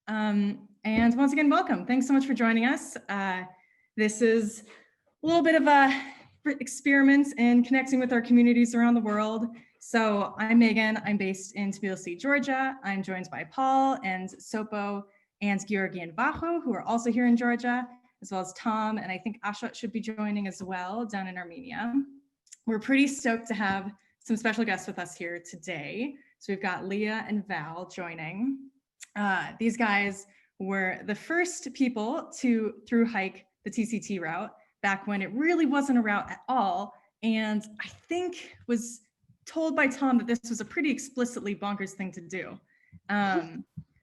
And once again, welcome. Thanks so much for joining us. This is a little bit of a experiment in connecting with our communities around the world. So I'm Megan, I'm based in Tbilisi, Georgia. I'm joined by Paul and Sopo and Georgi and Vaho, who are also here in Georgia, as well as Tom, and I think Ashot should be joining as well down in Armenia. We're pretty stoked to have some special guests with us here today. So we've got Leah and Val joining. These guys were the first people to thru-hike the TCT route back when it really wasn't a route at all. And I think was told by Tom that this was a pretty explicitly bonkers thing to do.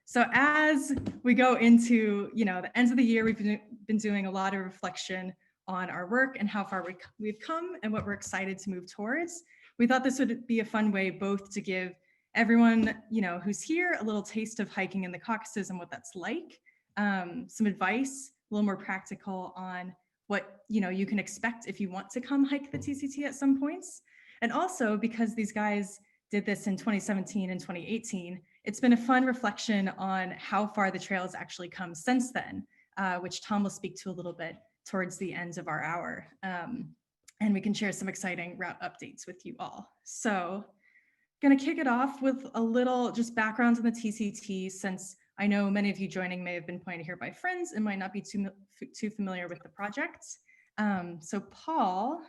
So as we go into, the ends of the year, we've been doing a lot of reflection on our work and how far we've come and what we're excited to move towards. We thought this would be a fun way both to give everyone, who's here a little taste of hiking in the Caucasus and what that's like, some advice, a little more practical on what, you can expect if you want to come hike the TCT at some points. And also because these guys did this in 2017 and 2018, it's been a fun reflection on how far the trail has actually come since then, which Tom will speak to a little bit towards the end of our hour. And we can share some exciting route updates with you all. So going to kick it off with a little just background on the TCT, since I know many of you joining may have been pointed here by friends and might not be too familiar with the project. So Paul,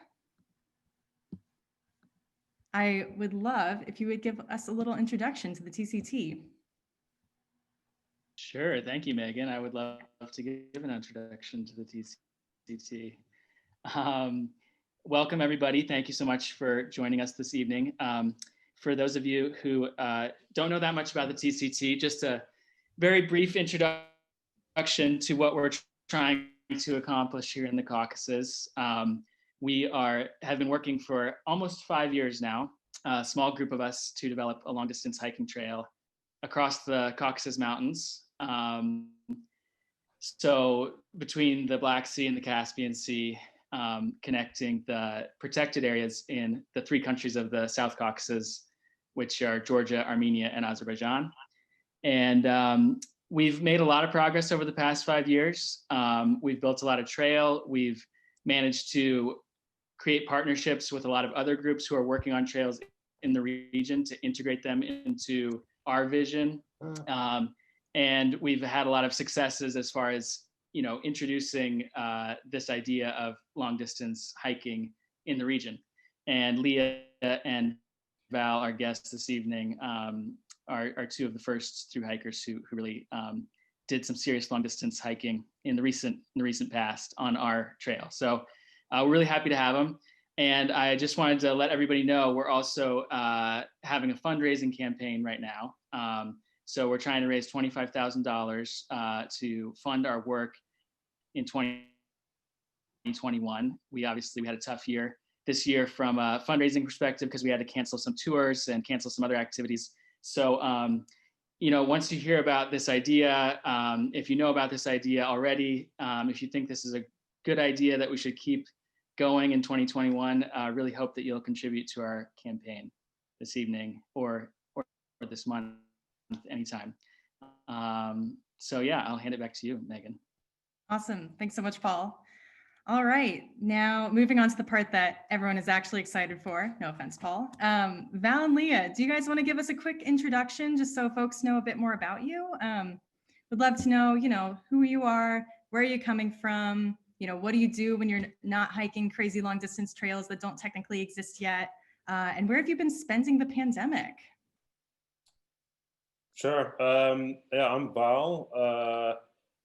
I would love if you would give us a little introduction to the TCT. Sure, thank you, Megan. I would love to give an introduction to the TCT. Welcome, everybody. Thank you so much for joining us this evening. For those of you who don't know that much about the TCT, just a very brief introduction to what we're trying to accomplish here in the Caucasus. We have been working for almost 5 years now, a small group of us, to develop a long distance hiking trail across the Caucasus Mountains. So between the Black Sea and the Caspian Sea, connecting the protected areas in the 3 countries of the South Caucasus, which are Georgia, Armenia, and Azerbaijan. And we've made a lot of progress over the past 5 years. We've built a lot of trail. We've managed to create partnerships with a lot of other groups who are working on trails in the region to integrate them into our vision. And we've had a lot of successes as far as, introducing this idea of long distance hiking in the region. And Leah and Val, our guests this evening, are 2 of the first thru-hikers who really did some serious long distance hiking in the recent past on our trail. So we're really happy to have them. And I just wanted to let everybody know we're also having a fundraising campaign right now. So we're trying to raise $25,000 to fund our work in 2021. We had a tough year this year from a fundraising perspective because we had to cancel some tours and cancel some other activities. So, once you hear about this idea, if you know about this idea already, if you think this is a good idea that we should keep going in 2021, really hope that you'll contribute to our campaign this evening or this month, anytime. So yeah, I'll hand it back to you, Megan. Awesome. Thanks so much, Paul. All right, now moving on to the part that everyone is actually excited for. No offense, Paul. Val and Leah, do you guys want to give us a quick introduction just so folks know a bit more about you? Would love to know, who you are, where are you coming from, what do you do when you're not hiking crazy long distance trails that don't technically exist yet, and where have you been spending the pandemic? Sure. Yeah, I'm Val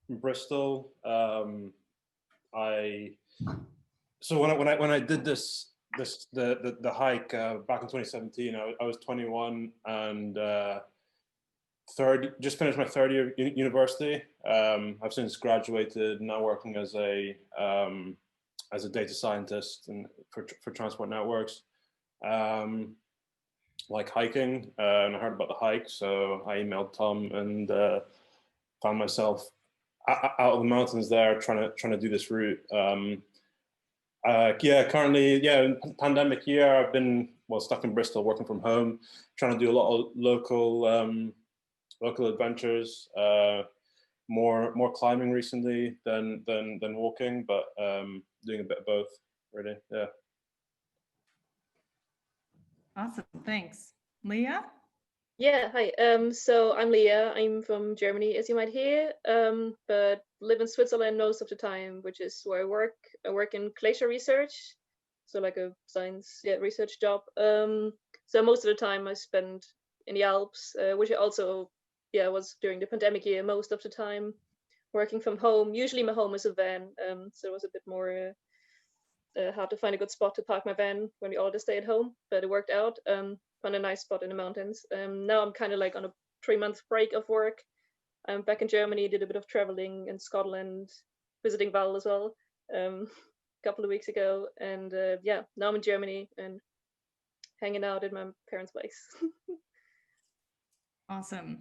from Bristol. So when I did the hike back in 2017, I was 21 and just finished my 3rd year of university. I've since graduated, now working as a data scientist for transport networks. Like hiking, and I heard about the hike, so I emailed Tom and found myself out of the mountains there trying to do this route. Currently, pandemic year, I've been stuck in Bristol working from home, trying to do a lot of local adventures. more climbing recently than walking, but doing a bit of both, really. Yeah. Awesome, thanks. Leah? Yeah, hi. So I'm Leah. I'm from Germany, as you might hear, but live in Switzerland most of the time, which is where I work. I work in glacier research, so like a science, research job. So most of the time I spend in the Alps, which I also, was during the pandemic year most of the time working from home. Usually my home is a van, so it was a bit more hard to find a good spot to park my van when we all just stay at home, but it worked out. Found a nice spot in the mountains. Now I'm kind of like on a 3-month break of work. I'm back in Germany, did a bit of traveling in Scotland, visiting Val as well, a couple of weeks ago. And now I'm in Germany and hanging out at my parents' place. Awesome.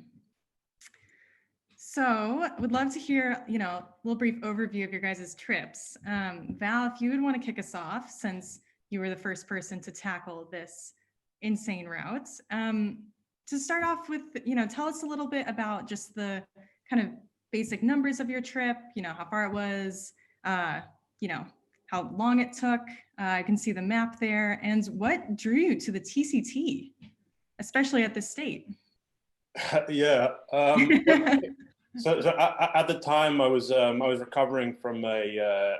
So would love to hear, a little brief overview of your guys' trips. Val, if you would want to kick us off, since you were the first person to tackle this insane route. To start off with, tell us a little bit about just the kind of basic numbers of your trip, how far it was, how long it took. I can see the map there. And what drew you to the TCT, especially at this state? Yeah. So at the time I was recovering from a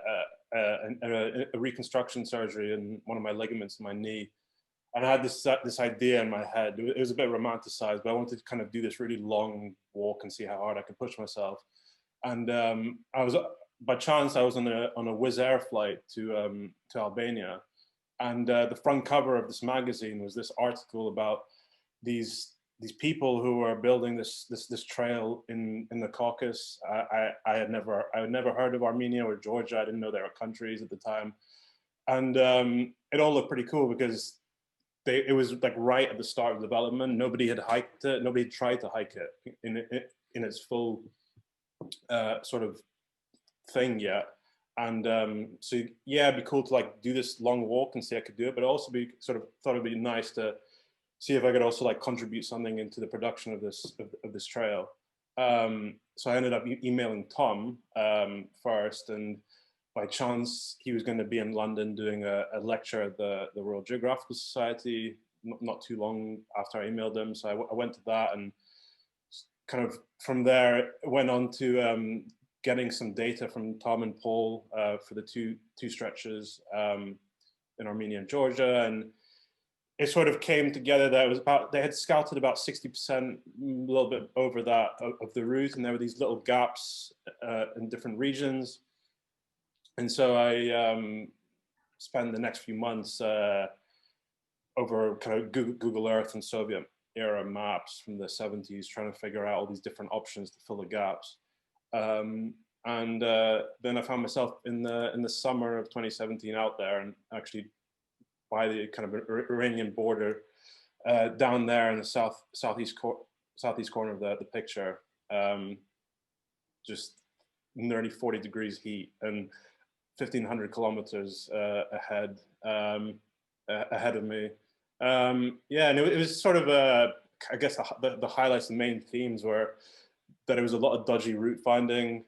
reconstruction surgery in one of my ligaments in my knee. And I had this idea in my head. It was a bit romanticized, but I wanted to kind of do this really long walk and see how hard I could push myself. And I was, by chance, I was on a Wizz Air flight to Albania, and the front cover of this magazine was this article about these people who were building this trail in the Caucasus. I had never heard of Armenia or Georgia. I didn't know there were countries at the time, and it all looked pretty cool because it was like right at the start of development. Nobody had hiked it. Nobody had tried to hike it in its full sort of thing yet. And so yeah, it'd be cool to like do this long walk and see I could do it, but also thought it'd be nice to see if I could also like contribute something into the production of this trail. So I ended up emailing Tom first, and by chance he was going to be in London doing a lecture at the Royal Geographical Society not too long after I emailed him. So I went to that, and kind of from there went on to getting some data from Tom and Paul for the two stretches in Armenia and Georgia. And it sort of came together that it was they had scouted about 60%, a little bit over that of the route, and there were these little gaps in different regions. And so I spent the next few months over kind of Google Earth and Soviet era maps from the 70s, trying to figure out all these different options to fill the gaps. And then I found myself in the summer of 2017 out there, and actually by the kind of Iranian border, down there in the southeast corner of the picture, just nearly 40 degrees heat and 1,500 kilometers ahead of me. Yeah, and it was sort of I guess the highlights, the main themes were that it was a lot of dodgy route finding,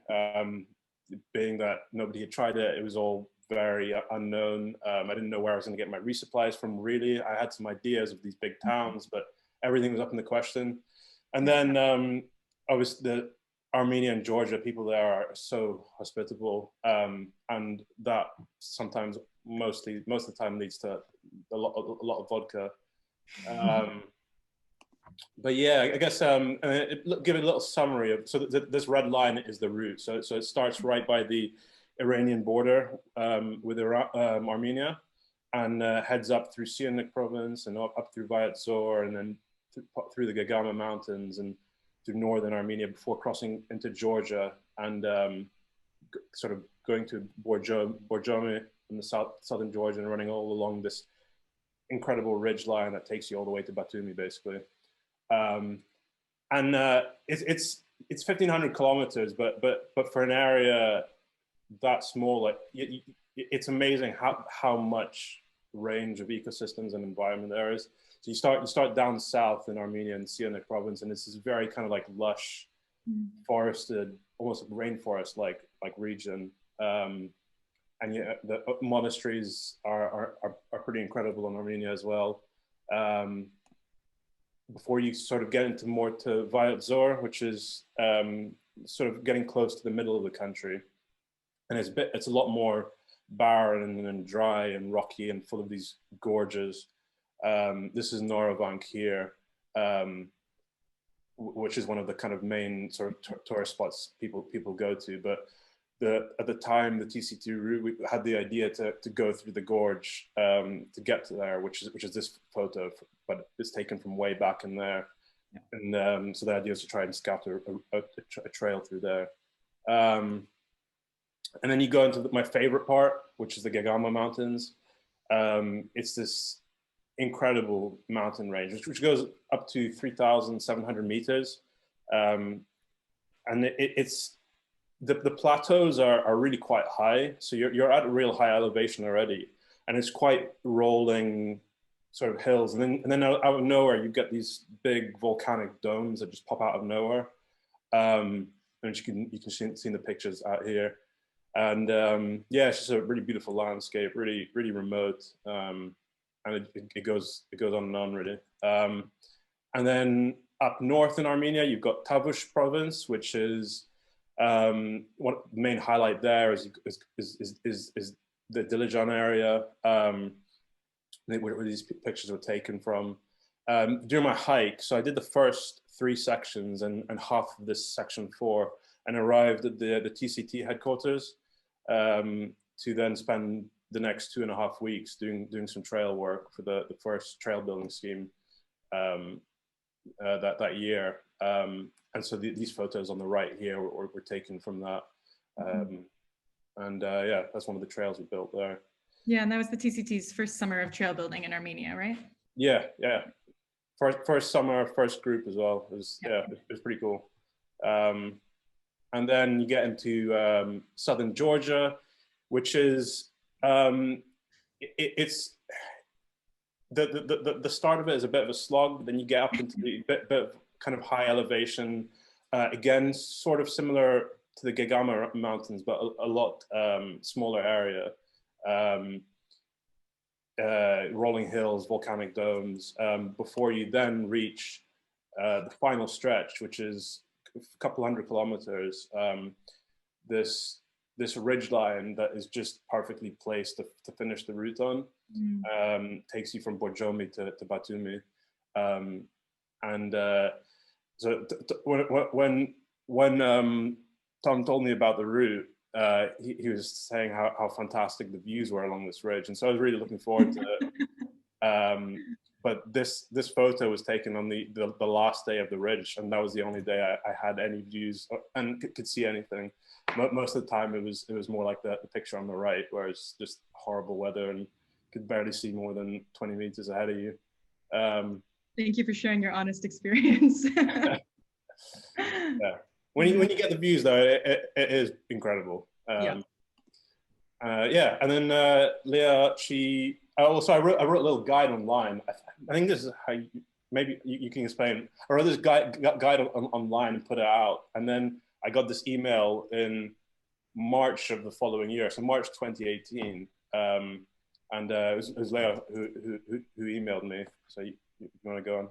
being that nobody had tried it. It was all very unknown. I didn't know where I was going to get my resupplies from, really. I had some ideas of these big towns, but everything was up in the question. And then obviously the Armenia and Georgia, people there are so hospitable, and that sometimes, most of the time, leads to a lot of vodka. But yeah, I guess give it a little summary of. So this red line is the route. So it starts right by the Iranian border with Armenia, and heads up through Syunik province and up through Vayots Dzor, and then through the Geghama Mountains and through northern Armenia before crossing into Georgia and sort of going to Borjomi in the southern Georgia and running all along this incredible ridge line that takes you all the way to Batumi, basically. It's 1,500 kilometers, but for an area that small, like it's amazing how much range of ecosystems and environment there is. So you start down south in Armenia and Syunik province, and it's this very kind of like lush forested, almost rainforest like region. And yeah, the monasteries are pretty incredible in Armenia as well. Before you sort of get into more to Vayots Dzor, which is sort of getting close to the middle of the country, and it's a lot more barren and dry and rocky and full of these gorges. This is Noravank here, which is one of the kind of main sort of tourist spots people go to. But at the time, the TCT route, we had the idea to go through the gorge to get to there, which is this photo, but it's taken from way back in there. Yeah. And so the idea is to try and scout a trail through there. And then you go into my favorite part, which is the Geghama Mountains. It's this incredible mountain range, which goes up to 3,700 meters. And it's the plateaus are really quite high. So you're at a real high elevation already. And it's quite rolling sort of hills. And then out of nowhere, you get these big volcanic domes that just pop out of nowhere. And you can see in the pictures out here. And yeah, it's just a really beautiful landscape, really, really remote. And it goes on and on, really. And then up north in Armenia, you've got Tavush province, which is one the main highlight there is the Dilijan area, where these pictures were taken from. During my hike, so I did the first 3 sections and half of this section 4, and arrived at the TCT headquarters to then spend the next 2.5 weeks doing some trail work for the first trail building scheme that year. And so these photos on the right here were taken from that. And yeah, that's one of the trails we built there. Yeah, and that was the TCT's first summer of trail building in Armenia, right? Yeah. First summer, first group as well. It was pretty cool. And then you get into southern Georgia, which is it's the start of it is a bit of a slog, but then you get up into the bit of kind of high elevation. Again, sort of similar to the Geghama Mountains, but a lot smaller area. Rolling hills, volcanic domes, before you then reach the final stretch, which is a couple hundred kilometers. This ridge line that is just perfectly placed to finish the route on, takes you from Borjomi to Batumi. So when Tom told me about the route, he was saying how fantastic the views were along this ridge, and so I was really looking forward to it. But this photo was taken on the last day of the ridge, and that was the only day I had any views and could see anything. Most of the time, it was more like the picture on the right, where it's just horrible weather and could barely see more than 20 meters ahead of you. Thank you for sharing your honest experience. Yeah. When you get the views, though, it is incredible. Yeah. And then Lea, I wrote a little guide online. I think this is how maybe you can explain. I wrote this guide online and put it out, and then I got this email in March of the following year, so March 2018, and it was Lea who emailed me. So you want to go on?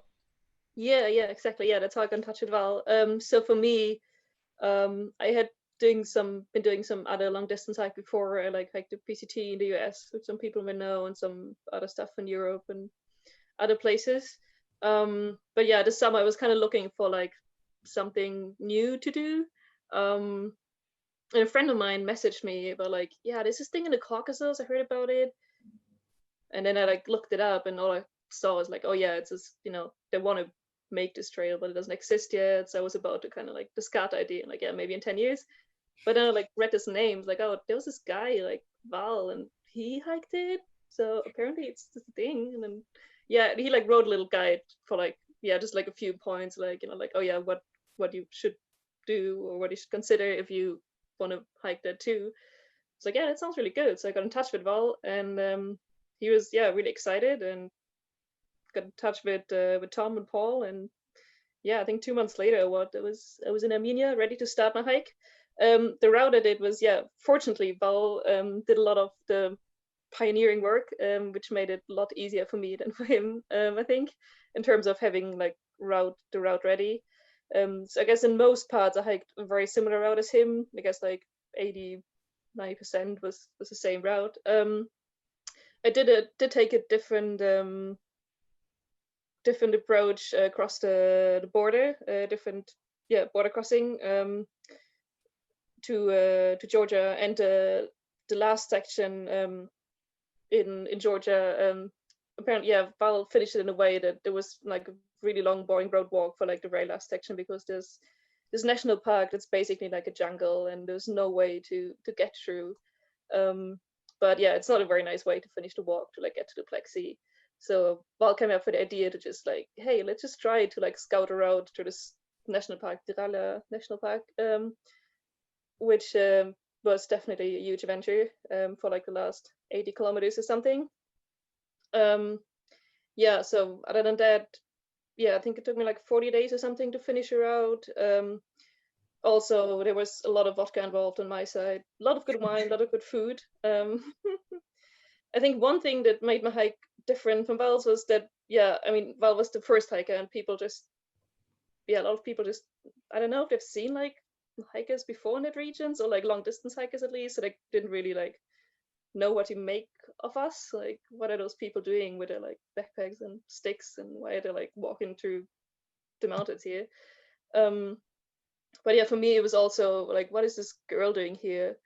Yeah, exactly. Yeah, that's how I got in touch with Val. So for me, I had been doing some other long distance hike before. I hiked the PCT in the US, which some people may know, and some other stuff in Europe and other places. But yeah, this summer I was kind of looking for something new to do. And a friend of mine messaged me about yeah, there's this thing in the Caucasus, I heard about it. And then I looked it up, and all I saw was oh yeah, it's just, they want to make this trail, but it doesn't exist yet. So I was about to kind of discard the idea, and yeah, maybe in 10 years. But then I read his name, oh, there was this guy Val, and he hiked it. So apparently it's this thing. And then yeah, he wrote a little guide for yeah, just a few points, oh yeah, what you should do or what you should consider if you want to hike that too. It's yeah, that sounds really good. So I got in touch with Val, and he was really excited, and got in touch with Tom and Paul, and yeah, I think 2 months later, I was in Armenia, ready to start my hike. The route I did was, yeah, fortunately, Val did a lot of the pioneering work, which made it a lot easier for me than for him, I think, in terms of having like the route ready. So I guess in most parts I hiked a very similar route as him. I guess like 80-90% was the same route. I did take a different approach across the border, different border crossing to Georgia, and the last section in Georgia. Apparently, Val finished it in a way that there was like a really long, boring road walk for like the very last section, because there's this national park that's basically like a jungle, and there's no way to get through. But yeah, it's not a very nice way to finish the walk to like get to the Black Sea. So Val came up with the idea to just like, hey, let's just try to like scout a road to this national park, Tirala National Park, which was definitely a huge adventure for like the last 80 kilometers or something. Yeah, so other than that, yeah, I think it took me like 40 days or something to finish a route. Also, there was a lot of vodka involved on my side, a lot of good wine, a lot of good food. I think one thing that made my hike different from Val's was that, yeah, I mean, Val was the first hiker, and people just, a lot of people just, I don't know if they've seen like hikers before in that regions, or like long distance hikers at least, so they didn't really like know what to make of us. Like, what are those people doing with their like backpacks and sticks, and why are they like walking through the mountains here? But yeah, for me, it was also like, what is this girl doing here?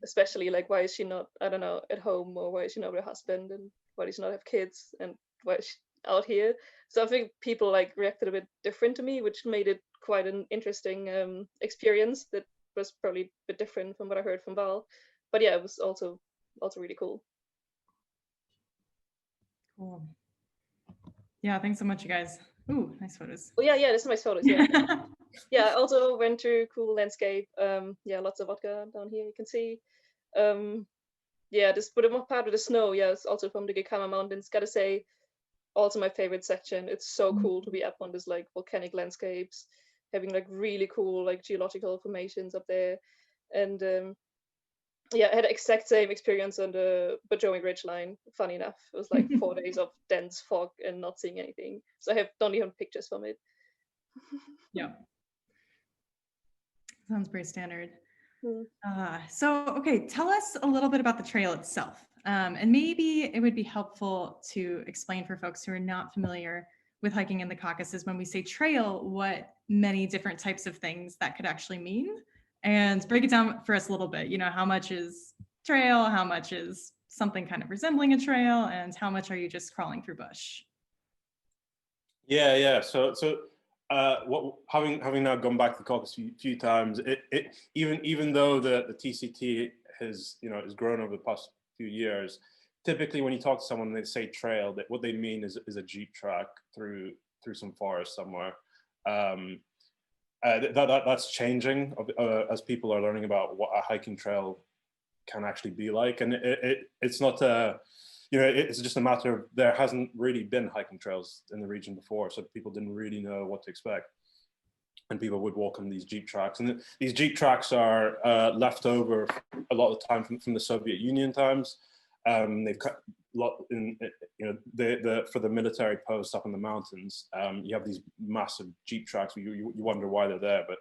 Especially like, why is she not, I don't know, at home, or why is she not with her husband, and why does she not have kids, and why is she out here? So I think people like reacted a bit different to me, which made it quite an interesting experience that was probably a bit different from what I heard from Val. But yeah, it was also really cool. Cool. Yeah, thanks so much, you guys. Ooh, nice photos. Oh yeah, there's nice photos. Yeah. Yeah, I also went through cool landscape. Yeah, lots of vodka down here, you can see. Yeah, this but I'm part of the snow. Yeah, it's also from the Geghama Mountains. Gotta say, also my favorite section. It's so cool to be up on this like volcanic landscapes, having like really cool like geological formations up there. And yeah, I had the exact same experience on the Borjomi ridgeline. Funny enough, it was like 4 days of dense fog and not seeing anything. So I have don't even pictures from it. Yeah. Sounds pretty standard. Mm. So, okay, tell us a little bit about the trail itself. And maybe it would be helpful to explain for folks who are not familiar with hiking in the Caucasus, when we say trail, what many different types of things that could actually mean, and break it down for us a little bit. You know, how much is trail, how much is something kind of resembling a trail, and how much are you just crawling through bush? Yeah. So having now gone back to the Caucasus a few times, even though the TCT has grown over the past few years, typically when you talk to someone and they say trail, that what they mean is a jeep track through some forest somewhere. That's changing as people are learning about what a hiking trail can actually be like, and it's not it's just a matter of there hasn't really been hiking trails in the region before, so people didn't really know what to expect, and people would walk on these jeep tracks. And these jeep tracks are left over a lot of the time from the Soviet Union times. They've cut a lot in, for the military posts up in the mountains. You have these massive jeep tracks. You wonder why they're there, but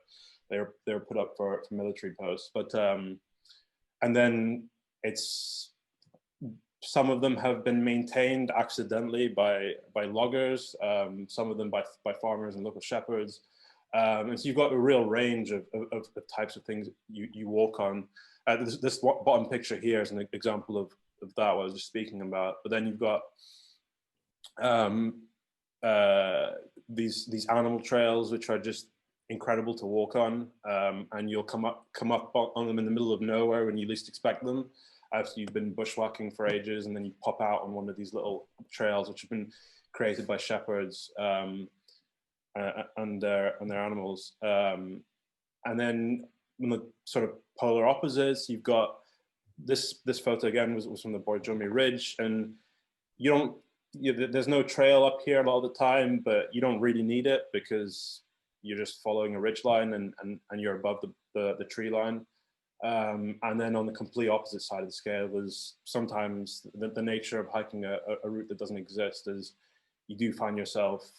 they're put up for military posts. But and then some of them have been maintained accidentally by loggers, some of them by farmers and local shepherds. And so you've got a real range of types of things you walk on. This bottom picture here is an example of that, what I was just speaking about. But then you've got these animal trails, which are just incredible to walk on, and you'll come up on them in the middle of nowhere when you least expect them, after you've been bushwhacking for ages, and then you pop out on one of these little trails which have been created by shepherds and their animals. And then on the sort of polar opposites, you've got this photo again was from the Borjomi Ridge, and there's no trail up here a lot of the time, but you don't really need it, because you're just following a ridge line and you're above the tree line. And then on the complete opposite side of the scale is sometimes the nature of hiking a route that doesn't exist is you do find yourself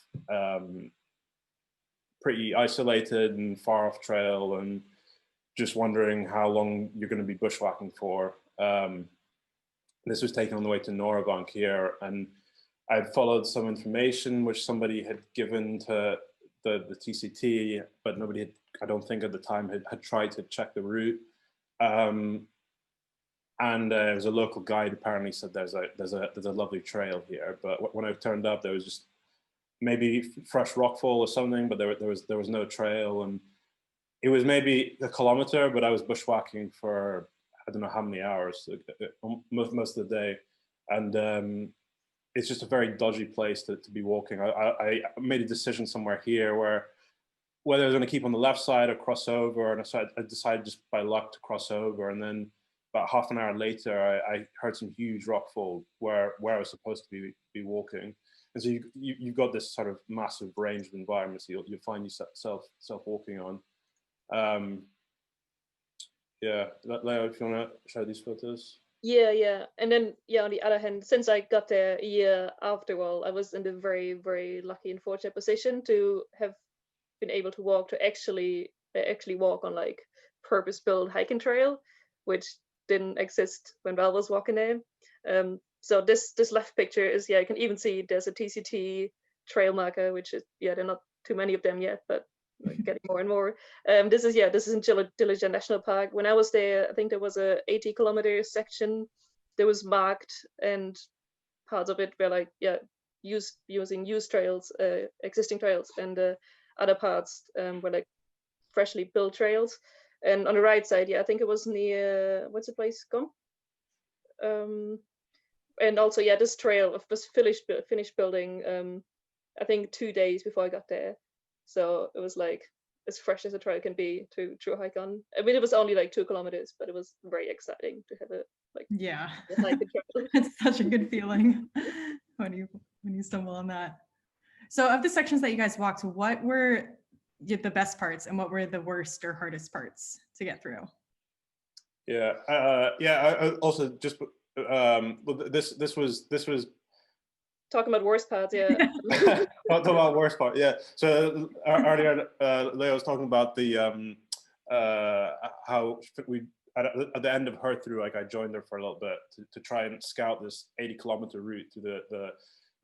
pretty isolated and far off trail and just wondering how long you're going to be bushwhacking for. This was taken on the way to Noravank here, and I'd followed some information which somebody had given to the TCT, but nobody had, I don't think at the time, had tried to check the route. And there was a local guide apparently said there's a lovely trail here, but when I turned up, there was just maybe fresh rockfall or something, but there was no trail, and it was maybe a kilometer, but I was bushwhacking for I don't know how many hours, most of the day, and it's just a very dodgy place to be walking. I made a decision somewhere here where whether I was going to keep on the left side or cross over, and so I decided just by luck to cross over, and then about half an hour later, I heard some huge rockfall where I was supposed to be walking. And so you've got this sort of massive range of environments you'll find yourself walking on. Yeah, Leo, if you want to show these photos. Yeah. And then, on the other hand, since I got there a year after all, I was in the very, very lucky and fortunate position to have been able to actually walk on like purpose-built hiking trail, which didn't exist when Val was walking there. So this left picture is, you can even see there's a TCT trail marker, which is, there are not too many of them yet, but getting more and more. This is in Diligent National Park. When I was there, I think there was a 80-kilometer section that was marked, and parts of it were like using used trails, existing trails, and other parts were like freshly built trails. And on the right side, I think it was near, what's the place called? And also, this trail was finished building, I think 2 days before I got there. So it was like as fresh as a trail can be to hike on. I mean, it was only like 2 kilometers, but it was very exciting to have a hike and trail. It's such a good feeling when you stumble on that. So of the sections that you guys walked, what were the best parts and what were the worst or hardest parts to get through? I also just this was talking about worst parts. Talking about worst part. So earlier Leo was talking about the how we at the end of her through, like I joined her for a little bit to try and scout this 80-kilometer route to the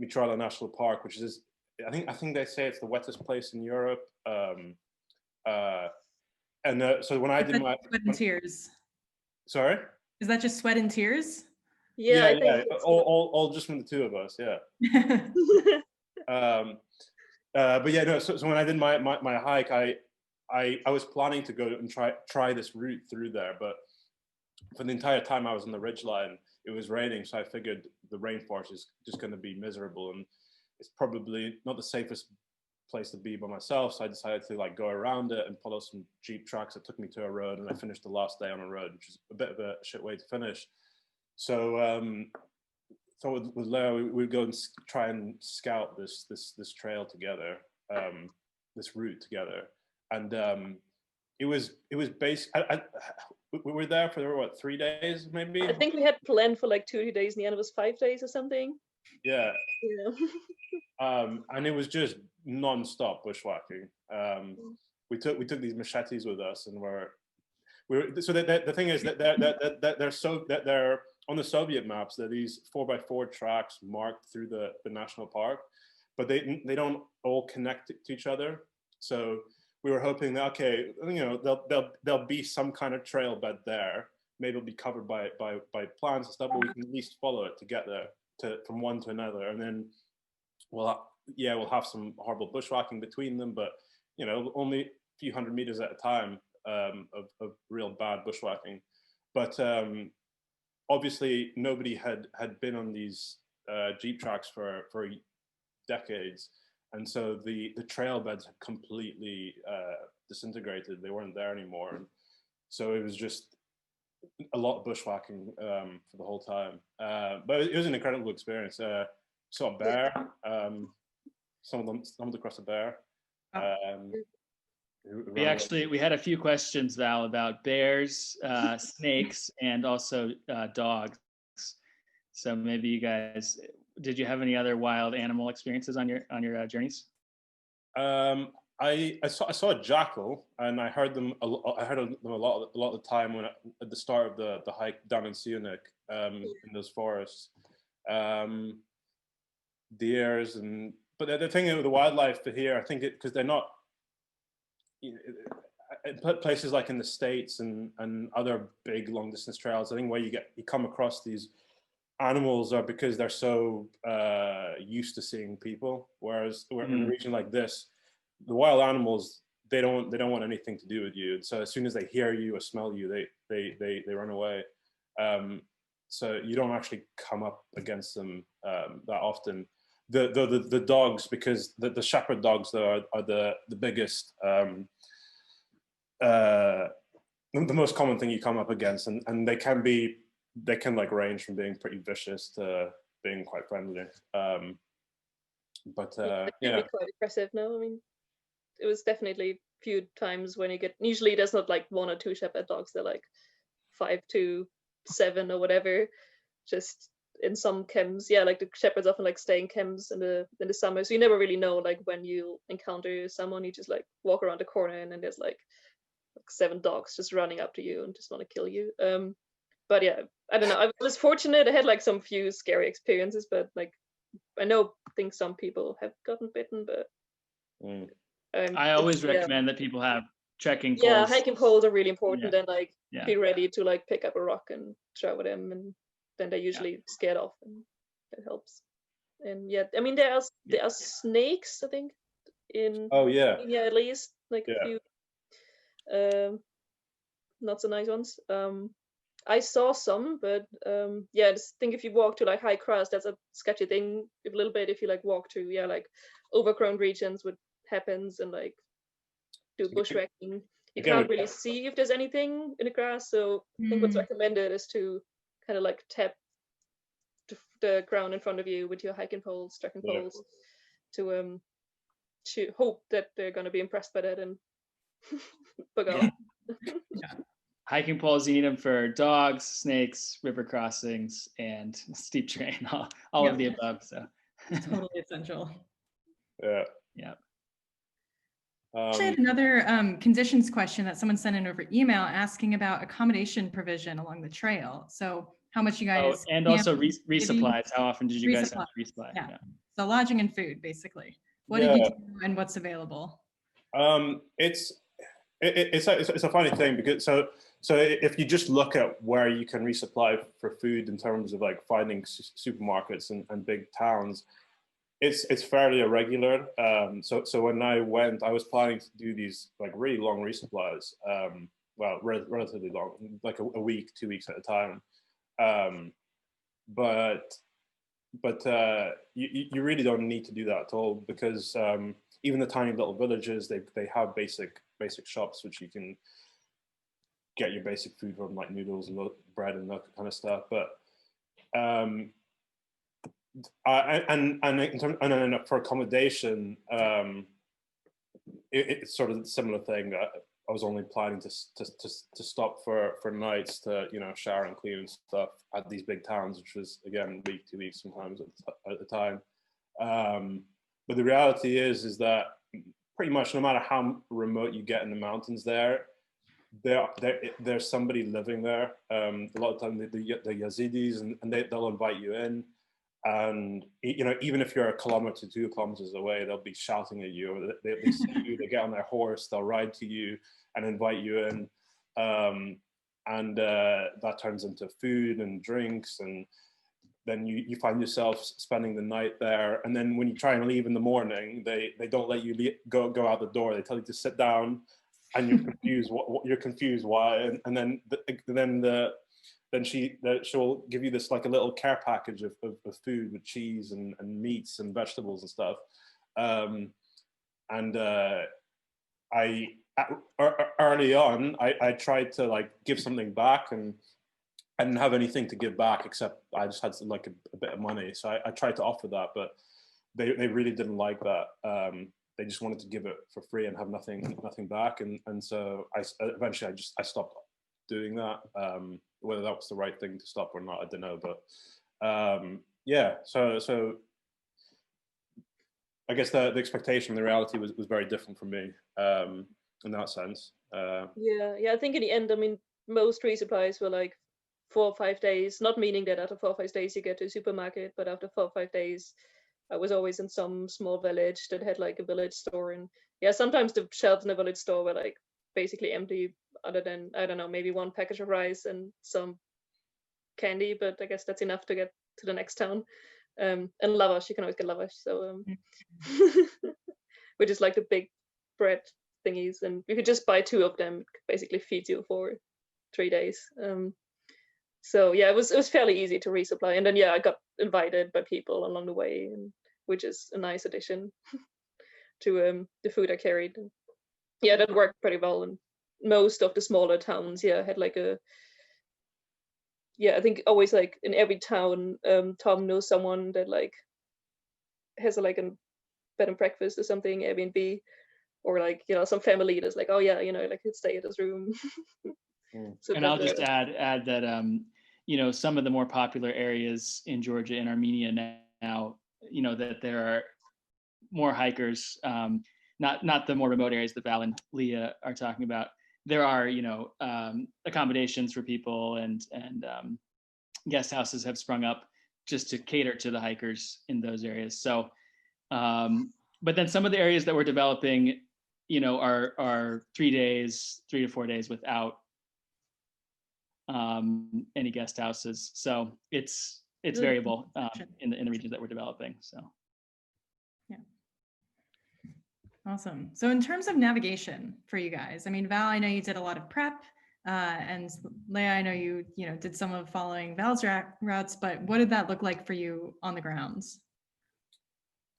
Mitrala National Park, which is I think they say it's the wettest place in Europe. So when I did my sweat and tears. Sorry? Is that just sweat and tears? Yeah, all just from the two of us. Yeah. But yeah, no. So when I did my hike, I was planning to go and try this route through there, but for the entire time I was on the ridgeline, it was raining, so I figured the rainforest is just going to be miserable, and it's probably not the safest place to be by myself. So I decided to like go around it and follow some jeep tracks that took me to a road, and I finished the last day on a road, which is a bit of a shit way to finish. So with Leo, we'd go and try and scout this trail together, this route together, and it was based. We were there for what, 3 days maybe? I think we had planned for like 2 days, and the end it was 5 days or something. Yeah. And it was just non-stop bushwhacking. We took these machetes with us, and so the thing is that they're on the Soviet maps. They're these 4x4 tracks marked through the national park, but they don't all connect to each other. So we were hoping that, okay, there'll be some kind of trail bed there. Maybe it'll be covered by plants and stuff, but we can at least follow it to get there from one to another, and then we'll have some horrible bushwhacking between them, but only a few hundred meters at a time of real bad bushwhacking. But obviously nobody had been on these jeep tracks for decades, and so the trail beds had completely disintegrated. They weren't there anymore, and so it was just a lot of bushwhacking for the whole time. But it was an incredible experience. Saw a bear. Someone across a bear. We had a few questions, Val, about bears, snakes, and also dogs. So maybe you guys, did you have any other wild animal experiences on your journeys? I saw a jackal, and I heard them a lot of the time at the start of the hike down in Syunik, in those forests. Deers, but the thing with the wildlife here, I think because they're not, places like in the States and other big long distance trails, I think where you come across these animals are because they're so used to seeing people, whereas we're in a region like this, the wild animals, they don't want anything to do with you, and so as soon as they hear you or smell you, they run away. So you don't actually come up against them that often. The dogs, because the shepherd dogs though are the biggest, the most common thing you come up against, and they can like range from being pretty vicious to being quite friendly. But yeah, quite aggressive. No, I mean, it was definitely a few times when usually there's not like 1 or 2 shepherd dogs, they're like 5 to 7 or whatever. Just in some chems, yeah, like the shepherds often like stay in chems in the summer, so you never really know like when you encounter someone. You just like walk around the corner and then there's like 7 dogs just running up to you and just want to kill you. But yeah, I don't know, I was fortunate. I had like some few scary experiences, but like I think some people have gotten bitten, but I always recommend that people have trekking poles. Yeah, hiking poles are really important, and like Yeah. be ready to like pick up a rock and throw them, and then they usually scared off, and it helps. And yeah, I mean there are snakes, I think, in Armenia at least, like a few not so nice ones. I saw some, but yeah, I just think if you walk to like high crust, that's a sketchy thing a little bit. If you like walk to like overgrown regions with happens and like do bushwhacking, you can't really see if there's anything in the grass. So I think what's recommended is to kind of like tap the ground in front of you with your hiking poles, trekking poles, to hope that they're going to be impressed by that and bug off. Hiking poles, you need them for dogs, snakes, river crossings, and steep terrain, all of the above. So totally essential. Yeah. Actually, I had another conditions question that someone sent in over email asking about accommodation provision along the trail. So how much you guys and also resupplies. How often did you guys have to resupply? Yeah. So lodging and food, basically. What did you do and what's available? It's a funny thing, because so if you just look at where you can resupply for food in terms of like finding supermarkets and big towns, it's fairly irregular. So when I went, I was planning to do these like really long resupplies, well, relatively long, like a week, 2 weeks at a time. But you really don't need to do that at all, because even the tiny little villages, they have basic shops which you can get your basic food from, like noodles and bread and that kind of stuff. But and for accommodation, it's sort of a similar thing. I was only planning to stop for nights to shower and clean and stuff at these big towns, which was again week, 2 weeks sometimes at the time. But the reality is that pretty much no matter how remote you get in the mountains, there's somebody living there. A lot of times the Yazidis, and they'll invite you in. And even if you're a kilometer, 2 kilometers away, they'll be shouting at you. Or they see you, they get on their horse, they'll ride to you and invite you in. And that turns into food and drinks, and then you find yourself spending the night there. And then when you try and leave in the morning, they don't let you go out the door. They tell you to sit down, and you're confused. You're confused why? And then she'll give you this like a little care package of food with cheese and meats and vegetables and stuff. Early on, I tried to like give something back, and I didn't have anything to give back except I just had a bit of money. So I tried to offer that, but they really didn't like that. they just wanted to give it for free and have nothing back. And so eventually I stopped doing that. Whether that was the right thing to stop or not, I don't know. But yeah, so I guess the expectation and the reality was very different from me in that sense. Yeah, I think in the end, I mean, most resupplies were like 4 or 5 days, not meaning that after 4 or 5 days you get to a supermarket, but after 4 or 5 days, I was always in some small village that had like a village store. And yeah, sometimes the shelves in the village store were like basically empty, other than, I don't know, maybe one package of rice and some candy, but I guess that's enough to get to the next town. And lavash, you can always get lavash. So, which is like the big bread thingies. And you could just buy 2 of them, it basically feeds you for 3 days. So yeah, it was fairly easy to resupply. And then yeah, I got invited by people along the way, and which is a nice addition to the food I carried. And yeah, that worked pretty well. And most of the smaller towns, yeah, had like I think always like in every town, Tom knows someone that like has like a bed and breakfast or something, Airbnb, or like, you know, some family that's like, oh yeah, you know, like, could stay at this room. So and I'll just add that you know, some of the more popular areas in Georgia and Armenia now, you know, that there are more hikers, not the more remote areas that Val and Lea are talking about. There are, you know, accommodations for people, and guest houses have sprung up just to cater to the hikers in those areas. So, but then some of the areas that we're developing, you know, are 3 to 4 days without any guest houses. So it's variable in the regions that we're developing. So. Yeah. Awesome. So in terms of navigation for you guys, I mean, Val, I know you did a lot of prep, and Lea, I know you did some of following Val's routes, but what did that look like for you on the grounds?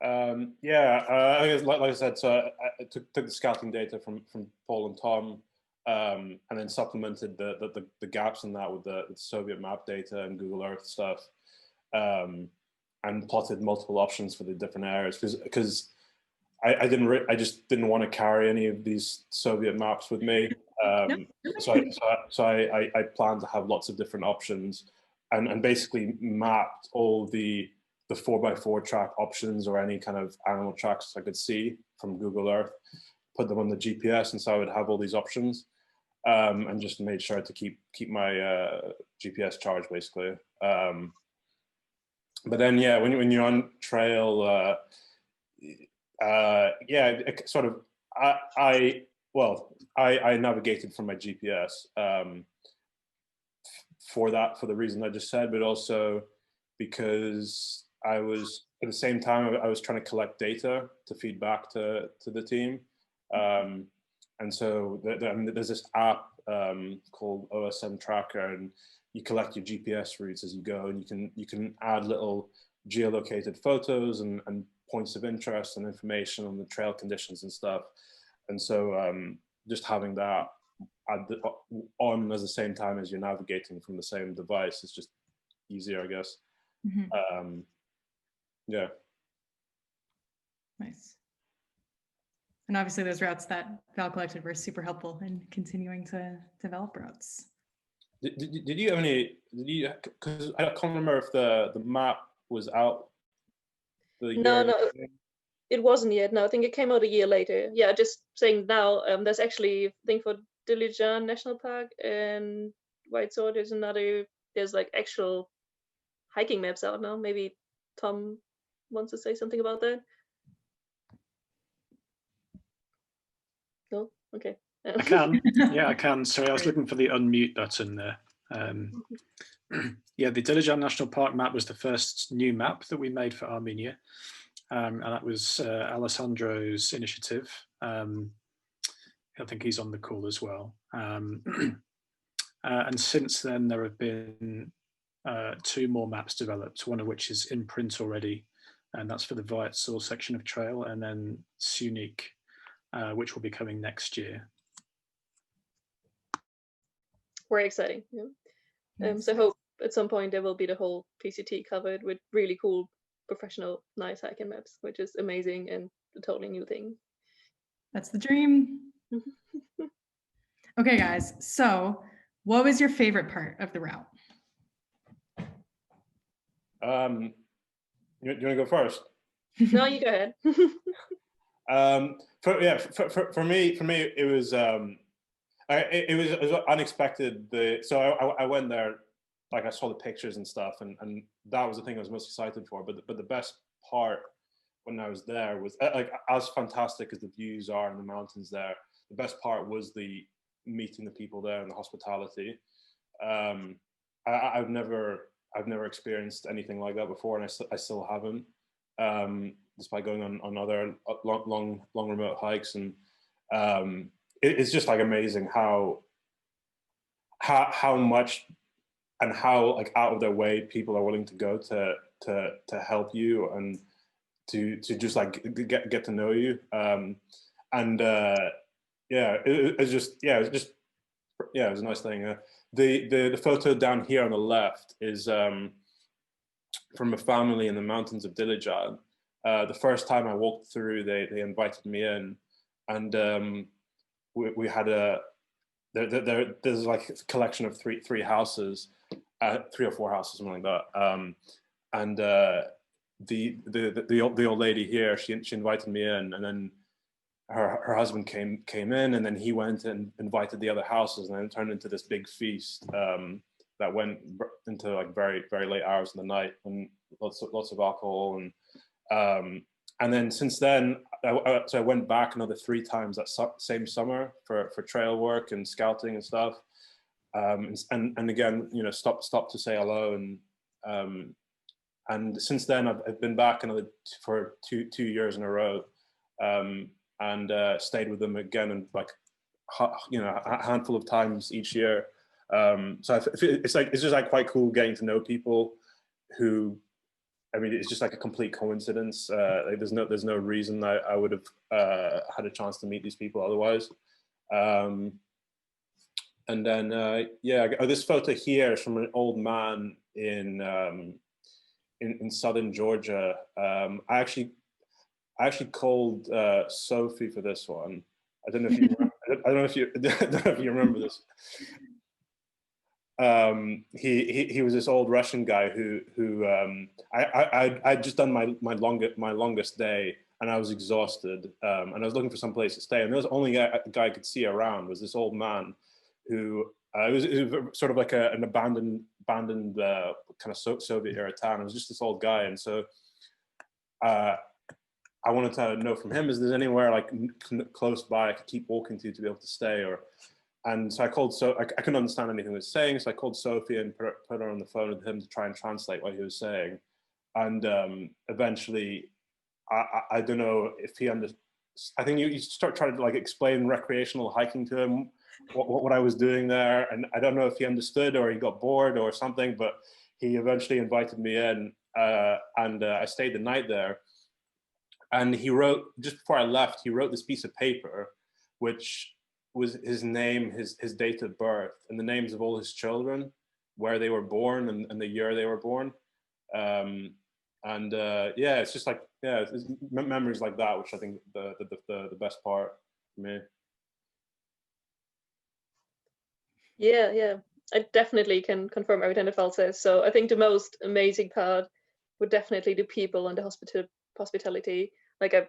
I guess, like I said, so I took the scouting data from Paul and Tom, and then supplemented the gaps in that with the Soviet map data and Google Earth stuff, and plotted multiple options for the different areas, because I just didn't want to carry any of these Soviet maps with me. So I planned to have lots of different options, and basically mapped all the 4x4 track options or any kind of animal tracks I could see from Google Earth, put them on the GPS, and so I would have all these options, and just made sure to keep my GPS charged, basically. But then, yeah, when you're on trail, it sort of, I navigated from my GPS for the reason I just said, but also because I was, at the same time, I was trying to collect data to feed back to the team. And so there's this app called OSM Tracker, and you collect your GPS routes as you go, and you can add little geolocated photos and points of interest and information on the trail conditions and stuff. And so just having that on at the same time as you're navigating from the same device is just easier, I guess. Mm-hmm. Yeah. Nice. And obviously those routes that Val collected were super helpful in continuing to develop routes. Did you have any, because I can't remember if the map was out. No, it wasn't yet. No, I think it came out a year later. Yeah, just saying now, there's actually, I think for Dilijan National Park and Vayots Dzor, there's like actual hiking maps out now. Maybe Tom wants to say something about that. No? Okay. I can. Yeah, I can. Sorry, I was looking for the unmute button there. Yeah, the Dilijan National Park map was the first new map that we made for Armenia. And that was Alessandro's initiative. I think he's on the call as well. And since then, there have been 2 more maps developed, one of which is in print already, and that's for the Vayots Dzor section of trail, and then Syunik, which will be coming next year. Very exciting. Yeah. Nice. So I hope at some point there will be the whole PCT covered with really cool, professional, nice hiking maps, which is amazing and a totally new thing. That's the dream. Okay, guys. So what was your favorite part of the route? You want to go first? No, you go ahead. For me, it was unexpected. I went there, like I saw the pictures and stuff, and that was the thing I was most excited for. But the best part when I was there was like, as fantastic as the views are in the mountains there, the best part was the meeting the people there and the hospitality. I've never experienced anything like that before, and I still haven't. Despite going on other long remote hikes, and it's just like amazing how much and how like out of their way people are willing to go to help you and to just like get to know you. It was a nice thing. The photo down here on the left is from a family in the mountains of Dilijan. The first time I walked through, they invited me in, and we had there's like a collection of three houses, 3 or 4 houses, something like that. The old lady here, she invited me in, and then her husband came in, and then he went and invited the other houses, and then it turned into this big feast that went into like very, very late hours of the night, and lots of alcohol. And then since then, so I went back another 3 times that same summer for trail work and scouting and stuff. And again, you know, stop to say hello. And since then, I've been back for 2 years in a row, and stayed with them again, and like, you know, a handful of times each year. So it's just like quite cool getting to know people who, I mean, it's just like a complete coincidence. Like there's no reason I would have had a chance to meet these people otherwise. And then this photo here is from an old man in southern Georgia. I actually called Sophie for this one. I don't know if you remember this. He was this old Russian guy who I'd just done my longest day, and I was exhausted, and I was looking for some place to stay, and the only guy I could see around was this old man who it was sort of like an abandoned kind of Soviet era town. It was just this old guy, and so I wanted to know from him, is there anywhere like close by I could keep walking to be able to stay, and so I called. So I couldn't understand anything he was saying, so I called Sophie and put her on the phone with him to try and translate what he was saying. And eventually, I don't know if he understood. I think you start trying to like explain recreational hiking to him, what I was doing there, and I don't know if he understood or he got bored or something. But he eventually invited me in, and I stayed the night there. And he wrote, just before I left, he wrote this piece of paper, which was his name, his date of birth, and the names of all his children, where they were born, and the year they were born. It's just like, it's memories like that, which I think the best part for me. Yeah, I definitely can confirm everything that Val says. So I think the most amazing part would definitely the people and the hospitality. Like I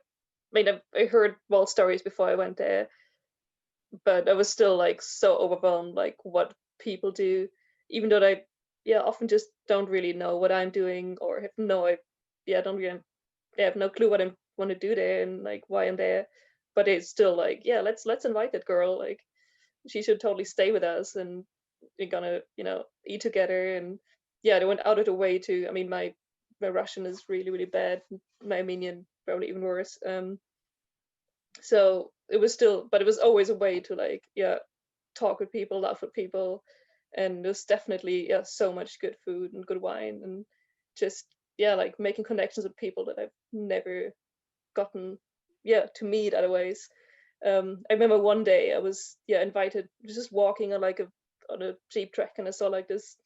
heard Val's stories before I went there, but I was still like so overwhelmed, like what people do, even though I often just don't really know what I'm doing, or have no clue what I want to do there and like why I'm there. But it's still like, let's invite that girl, like she should totally stay with us, and we're gonna, you know, eat together. And they went out of the way to, I mean, my Russian is really, really bad, my Armenian probably even worse. So it was still, but it was always a way to like, talk with people, laugh with people. And there's definitely, so much good food and good wine, and just, like making connections with people that I've never gotten, to meet otherwise. I remember one day I was, invited, just walking on on a jeep track, and I saw like this,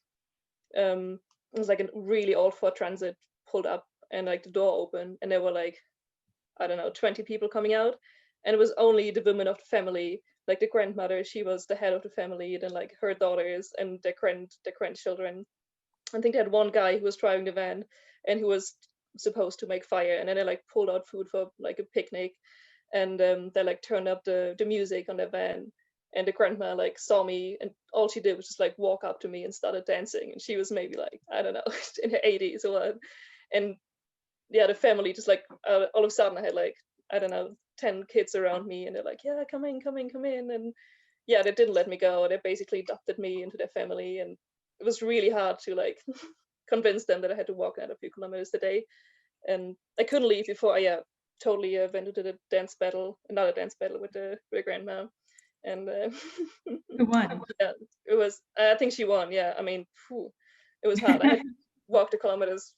it was like a really old Ford Transit pulled up, and like the door opened, and there were like, I don't know, 20 people coming out. and it was only the women of the family, like the grandmother, she was the head of the family, and then like her daughters and their grandchildren. I think they had one guy who was driving the van and who was supposed to make fire, and then they like pulled out food for like a picnic, and they like turned up the music on their van, and the grandma like saw me, and all she did was just like walk up to me and started dancing, and she was maybe like, I don't know, in her 80s or what. And yeah, the family just like all of a sudden I had like, I don't know, 10 kids around me, and they're like, yeah, come in, and yeah, they didn't let me go. They basically adopted me into their family, and it was really hard to like convince them that I had to walk another few kilometers a day, and I couldn't leave before I totally went into the another dance battle with the grandma, and Who won? yeah, it was. I think she won. Yeah, I mean, phew, it was hard. I had walked a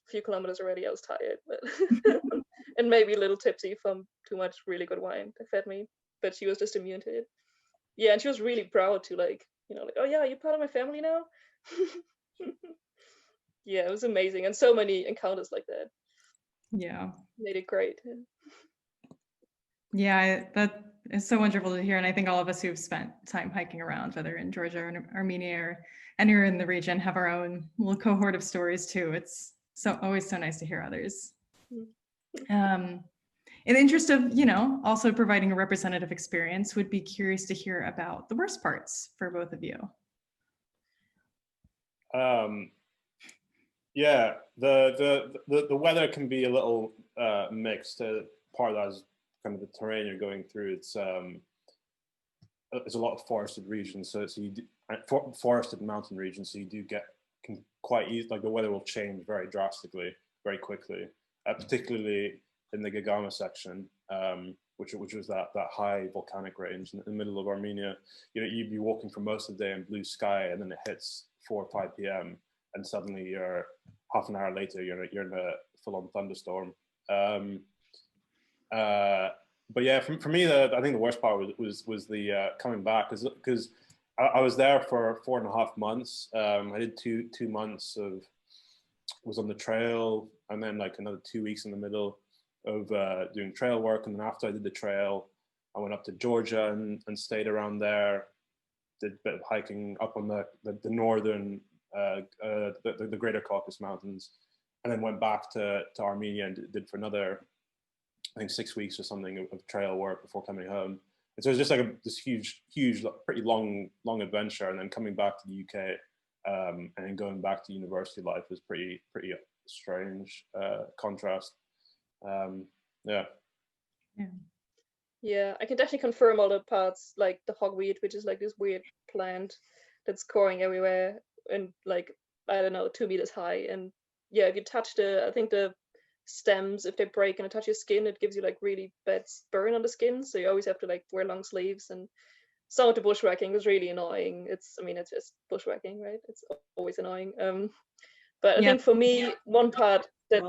few kilometers already. I was tired, but and maybe a little tipsy from too much really good wine. They fed me, but she was just immune to it. Yeah, and she was really proud to like, like, oh yeah, you're part of my family now. Yeah, it was amazing, and so many encounters like that. Yeah. Made it great. Yeah, that is so wonderful to hear. And I think all of us who've spent time hiking around, whether in Georgia or Armenia or anywhere in the region, have our own little cohort of stories too. It's always so nice to hear others. In the interest of, also providing a representative experience, would be curious to hear about the worst parts for both of you. Yeah, the weather can be a little mixed. Part of that is kind of the terrain you're going through. It's a lot of forested regions, so forested mountain regions. So you do get quite easy, like the weather will change very drastically, very quickly, particularly in the Geghama section, which was that high volcanic range in the middle of Armenia. You'd be walking for most of the day in blue sky, and then it hits 4 or 5 p.m. and suddenly you're half an hour later, you're in a full-on thunderstorm. But yeah, for me, I think the worst part was the coming back, because I was there for 4.5 months. I did two months was on the trail, and then like another 2 weeks in the middle of doing trail work. And then after I did the trail, I went up to Georgia and stayed around there, did a bit of hiking up on the northern, the Greater Caucasus Mountains, and then went back to Armenia and did for another, I think 6 weeks or something of trail work before coming home. And so it was just like this huge, pretty long adventure. And then coming back to the UK and then going back to university life was pretty strange contrast. Yeah, I can definitely confirm all the parts, like the hogweed, which is like this weird plant that's growing everywhere and like, I don't know, 2 meters high. And yeah, if you touch I think the stems, if they break and touch your skin, it gives you like really bad burn on the skin. So you always have to like wear long sleeves. And some of the bushwhacking was really annoying. It's just bushwhacking, right? It's always annoying. But I think for me, one part that,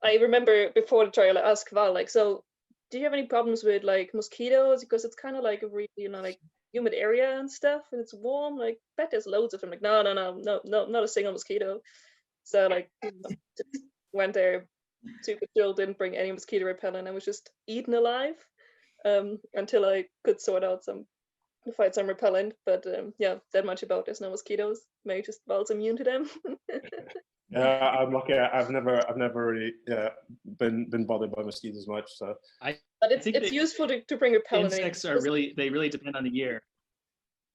I remember before the trail, I asked Val, like, so do you have any problems with like mosquitoes? Because it's kind of like a really, like humid area and stuff, and it's warm. Like, bet there's loads of them. Like, no, not a single mosquito. So like, just went there, super chill, didn't bring any mosquito repellent, and was just eaten alive until I could find some repellent. But yeah, that much about there's no mosquitoes. Maybe just Val's immune to them. Yeah, I'm lucky. I've never really been bothered by mosquitoes much. So, but it's useful to bring repellent. Insects they really depend on the year.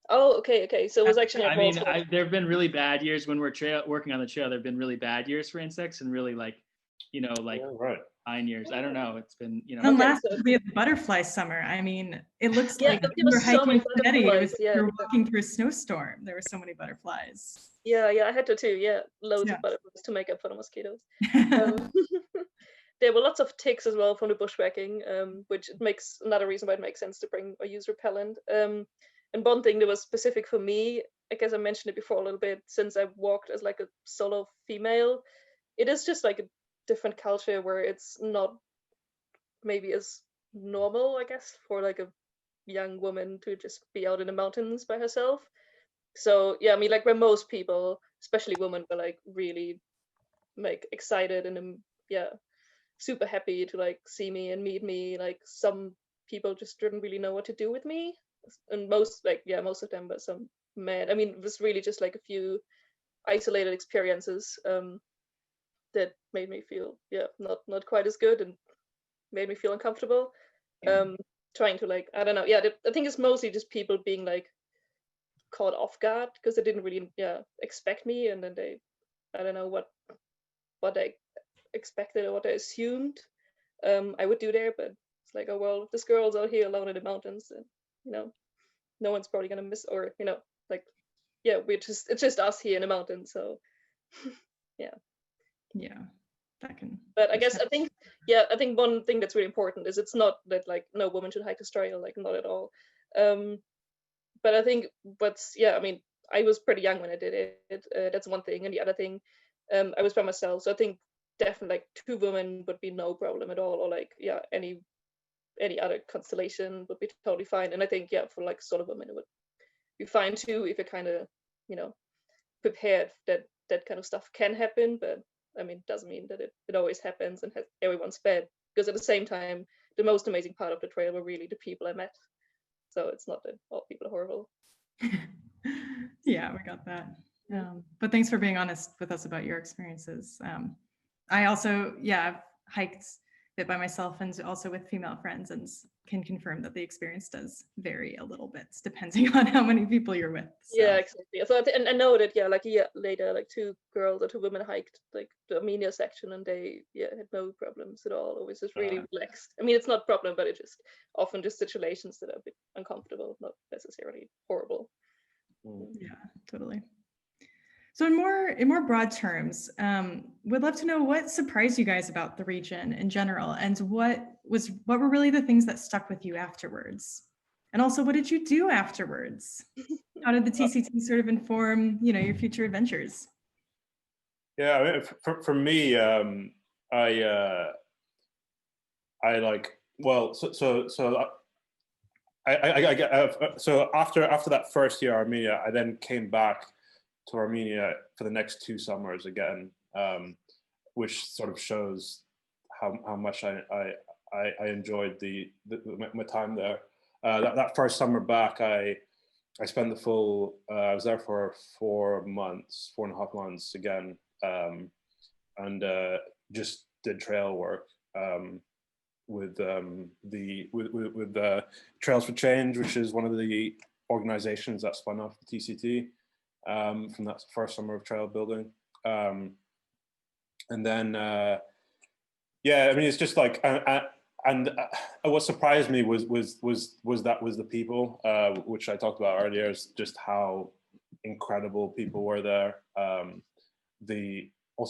Oh, okay. So it was actually. I mean, there have been really bad years when we're working on the trail. There have been really bad years for insects, and really like, right. 9 years. I don't know. It's been, And last we had the butterfly summer. I mean, it looks like you were hiking steady. You were walking through a snowstorm. There were so many butterflies. Yeah, I had to too. Yeah, loads of butterflies to make up for the mosquitoes. There were lots of ticks as well from the bushwhacking, which makes another reason why it makes sense to bring or use repellent. And one thing that was specific for me, I guess I mentioned it before a little bit, since I walked as like a solo female, it is just like a different culture where it's not maybe as normal, I guess, for like a young woman to just be out in the mountains by herself. So yeah, I mean, like where most people, especially women, were like really like excited and super happy to like see me and meet me. Like some people just didn't really know what to do with me, and most of them, but some men. I mean, it was really just like a few isolated experiences that made me feel not quite as good and made me feel uncomfortable. Trying to like, I don't know, I think it's mostly just people being like caught off guard because they didn't really expect me, and then they, I don't know what they expected or what they assumed I would do there, but it's like, oh well, if this girl's out here alone in the mountains, and no one's probably gonna miss, or like, it's just us here in the mountains, so Yeah, that can. But I think one thing that's really important is it's not that like no woman should hike this trail, like not at all. But I think I mean, I was pretty young when I did it. That's one thing, and the other thing, I was by myself, so I think definitely like 2 women would be no problem at all, or like any other constellation would be totally fine. And I think for like solo women it would be fine too if you're kind of prepared that that kind of stuff can happen. But I mean, it doesn't mean that it always happens and has everyone's bad, because at the same time the most amazing part of the trail were really the people I met. So it's not that all people are horrible. Yeah, we got that. But thanks for being honest with us about your experiences. I also, I've hiked a bit by myself and also with female friends, and can confirm that the experience does vary a little bit depending on how many people you're with. So. Yeah, exactly. So I know that like a year later, like 2 girls or 2 women hiked like the Armenia section, and they had no problems at all. It was just really relaxed. I mean, it's not a problem, but it just often just situations that are a bit uncomfortable, not necessarily horrible. Yeah, totally. So in more broad terms, would love to know what surprised you guys about the region in general, and what were really the things that stuck with you afterwards, and also what did you do afterwards? How did the TCT sort of inform your future adventures? Yeah, I mean, for me, I like, well, so after that first year Armenia, I then came back to Armenia for the next 2 summers again, which sort of shows how much I enjoyed my time there. That first summer back, I spent the full. I was there for 4.5 months again, and just did trail work with Trails for Change, which is one of the organizations that spun off the TCT. From that first summer of trail building, and then I mean, it's just like, and what surprised me was the people, which I talked about earlier, is just how incredible people were there. Also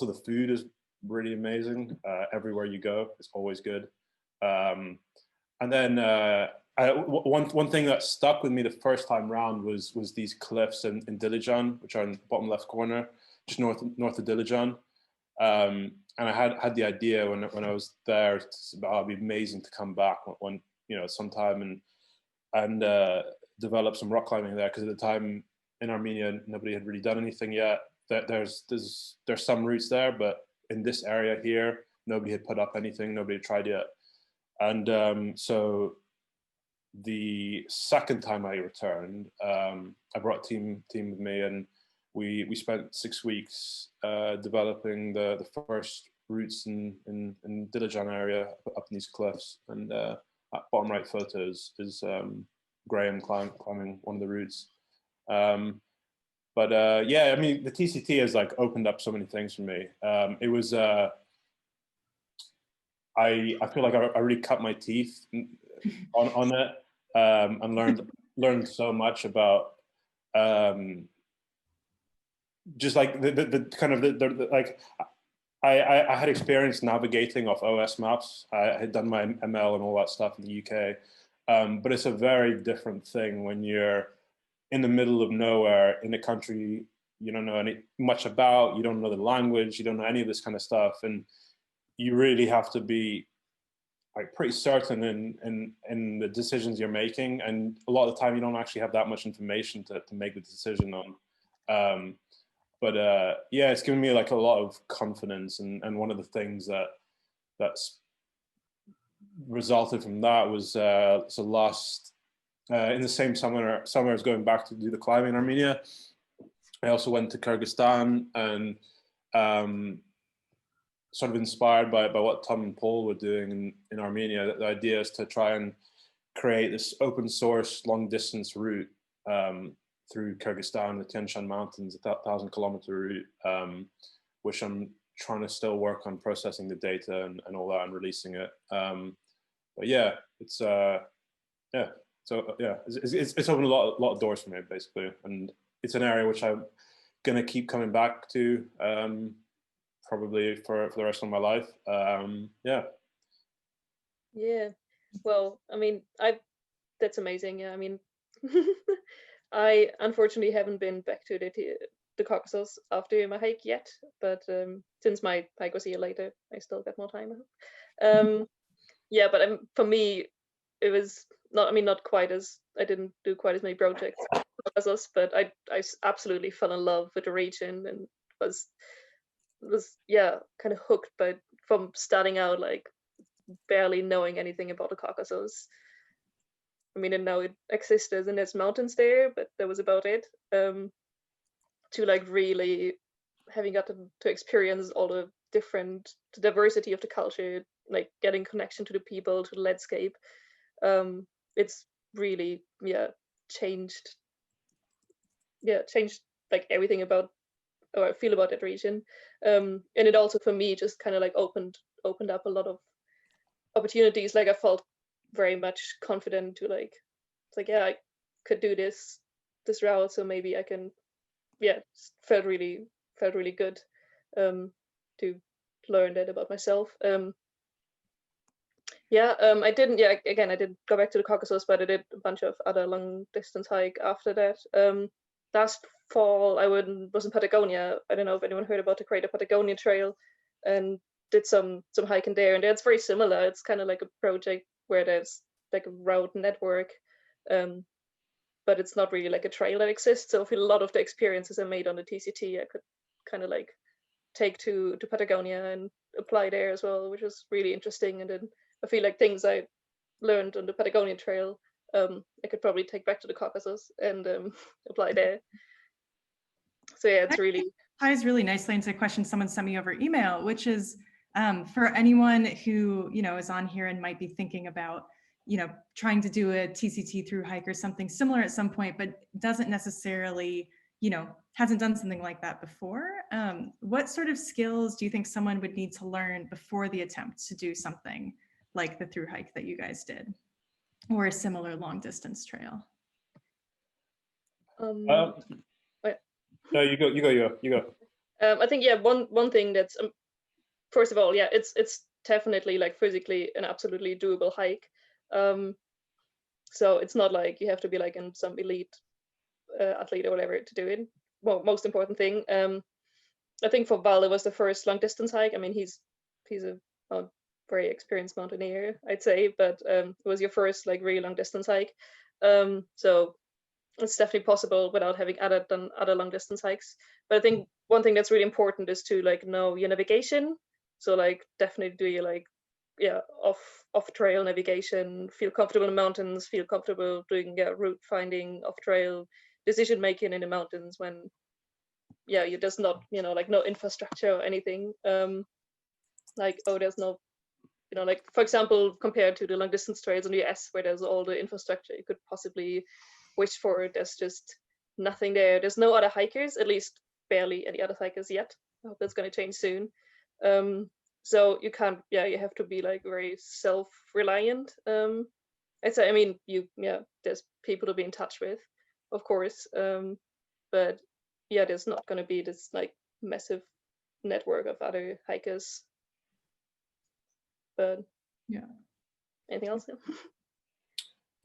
the food is really amazing. Everywhere you go, it's always good. And then one thing that stuck with me the first time round was these cliffs in Dilijan, which are in the bottom left corner, just north of Dilijan. And I had the idea when I was there, it'd be amazing to come back when sometime and develop some rock climbing there, because at the time in Armenia nobody had really done anything yet. There's some routes there, but in this area here nobody had put up anything, nobody had tried yet. And so the second time I returned, I brought a team with me, and we spent 6 weeks developing the first routes in Dilijan area up in these cliffs. And that bottom right photo is Graham climbing one of the routes. But I mean, the TCT has like opened up so many things for me. It was I feel like I really cut my teeth on it, and learned so much about just like the kind of the like I had experience navigating off OS maps. I had done my ML and all that stuff in the UK, but it's a very different thing when you're in the middle of nowhere in a country you don't know much about, you don't know the language, you don't know any of this kind of stuff, and you really have to be like pretty certain in the decisions you're making, and a lot of the time you don't actually have that much information to make the decision on. But it's given me like a lot of confidence, and one of the things that's resulted from that was so last in the same summer I was going back to do the climbing in Armenia. I also went to Kyrgyzstan, and sort of inspired by what Tom and Paul were doing in Armenia. The idea is to try and create this open source long distance route through Kyrgyzstan, the Tian Shan Mountains, a 1,000-kilometer route, which I'm trying to still work on processing the data and all that and releasing it. But yeah, it's yeah. So yeah, it's opened a lot of doors for me, basically, and it's an area which I'm gonna keep coming back to probably for the rest of my life. Yeah. Yeah. Well, I mean, that's amazing. Yeah, I mean, I unfortunately haven't been back to the Caucasus after my hike yet, but since my hike was a year later, I still got more time. Yeah, but for me, it was not. I mean, not quite as I didn't do quite as many projects as us, but I absolutely fell in love with the region and was yeah, kind of hooked by from starting out like barely knowing anything about the Caucasus. I mean, and now it exists and there's mountains there, but that was about it. To like really having gotten to experience all the diversity of the culture, like getting connection to the people, to the landscape. It's really changed like everything about or I feel about that region. And it also for me just kind of like opened up a lot of opportunities. Like I felt very much confident to like, it's like, yeah, I could do this route, so maybe I can, felt really good to learn that about myself. I didn't, again, I didn't go back to the Caucasus, but I did a bunch of other long distance hike after that. Last fall, I was in Patagonia. I don't know if anyone heard about the Greater Patagonia Trail, and did some hiking there. And it's very similar. It's kind of like a project where there's like a route network, but it's not really like a trail that exists. So I feel a lot of the experiences I made on the TCT, I could kind of like take to Patagonia and apply there as well, which was really interesting. And then I feel like things I learned on the Patagonia Trail, I could probably take back to the Caucasus and apply there. So yeah, it's really ties really nicely into a question someone sent me over email, which is for anyone who is on here and might be thinking about trying to do a TCT through hike or something similar at some point, but doesn't necessarily hasn't done something like that before. What sort of skills do you think someone would need to learn before the attempt to do something like the through hike that you guys did, or a similar long distance trail? No, you go. I think one thing that's first of all, it's definitely like physically an absolutely doable hike. So it's not like you have to be like in some elite athlete or whatever to do it. Well, most important thing, I think for Val, it was the first long distance hike. I mean, he's a very experienced mountaineer, I'd say, but it was your first like really long distance hike. So it's definitely possible without having done other long distance hikes. But I think one thing that's really important is to like know your navigation. So like definitely do your like off trail navigation, feel comfortable in the mountains, feel comfortable doing route finding, off trail decision making in the mountains when you're just not like no infrastructure or anything. Like there's no like for example compared to the long distance trails in the US where there's all the infrastructure you could possibly wish for, there's just nothing there. There's no other hikers, at least barely any other hikers yet. I hope that's going to change soon. So you can't, you have to be like very self-reliant. I'd say, I mean, there's people to be in touch with, of course. But there's not going to be this like massive network of other hikers. But anything else?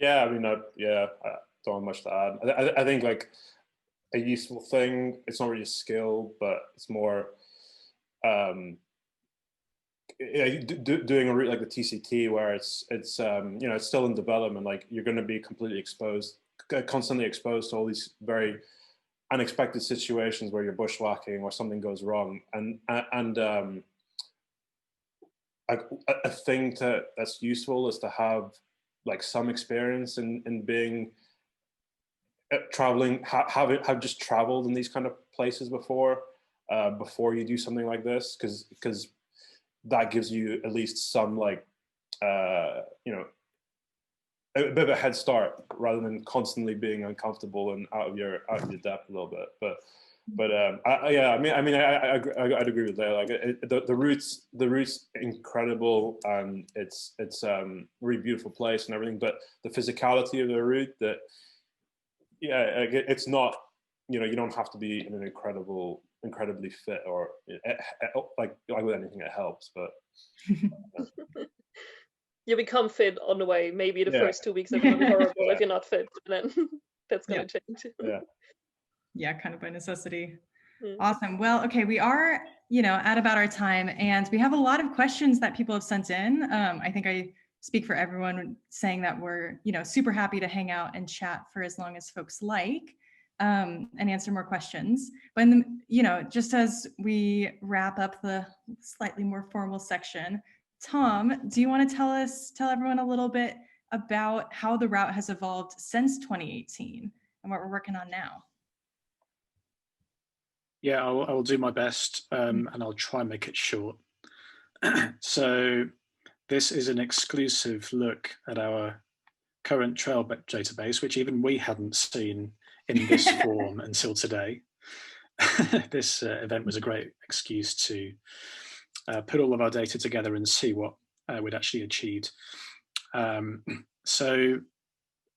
I mean, I don't have much to add. I think like a useful thing, it's not really a skill, but it's more doing a route like the TCT where it's it's still in development. Like you're going to be constantly exposed to all these very unexpected situations where you're bushwhacking or something goes wrong, and a thing that's useful is to have like some experience in being traveling, have just traveled in these kind of places before you do something like this, because that gives you at least some like you know, a bit of a head start rather than constantly being uncomfortable and out of your depth a little bit. But I'd agree with that. Like the routes incredible, and it's really beautiful place and everything. But the physicality of the route, that it's not, you know, you don't have to be in an incredibly fit, or like with anything, it helps. But you become fit on the way. Maybe the first 2 weeks are going to be horrible if you're not fit, and then that's going to change. Yeah, kind of by necessity. Mm. Awesome. Well, okay, we are, you know, at about our time, and we have a lot of questions that people have sent in. I think I speak for everyone saying that we're, you know, super happy to hang out and chat for as long as folks like, and answer more questions. But in the, you know, just as we wrap up the slightly more formal section, Tom, do you want to tell everyone a little bit about how the route has evolved since 2018 and what we're working on now? Yeah, I will do my best, and I'll try and make it short. So this is an exclusive look at our current trail database, which even we hadn't seen in this form until today. This event was a great excuse to put all of our data together and see what we'd actually achieved. So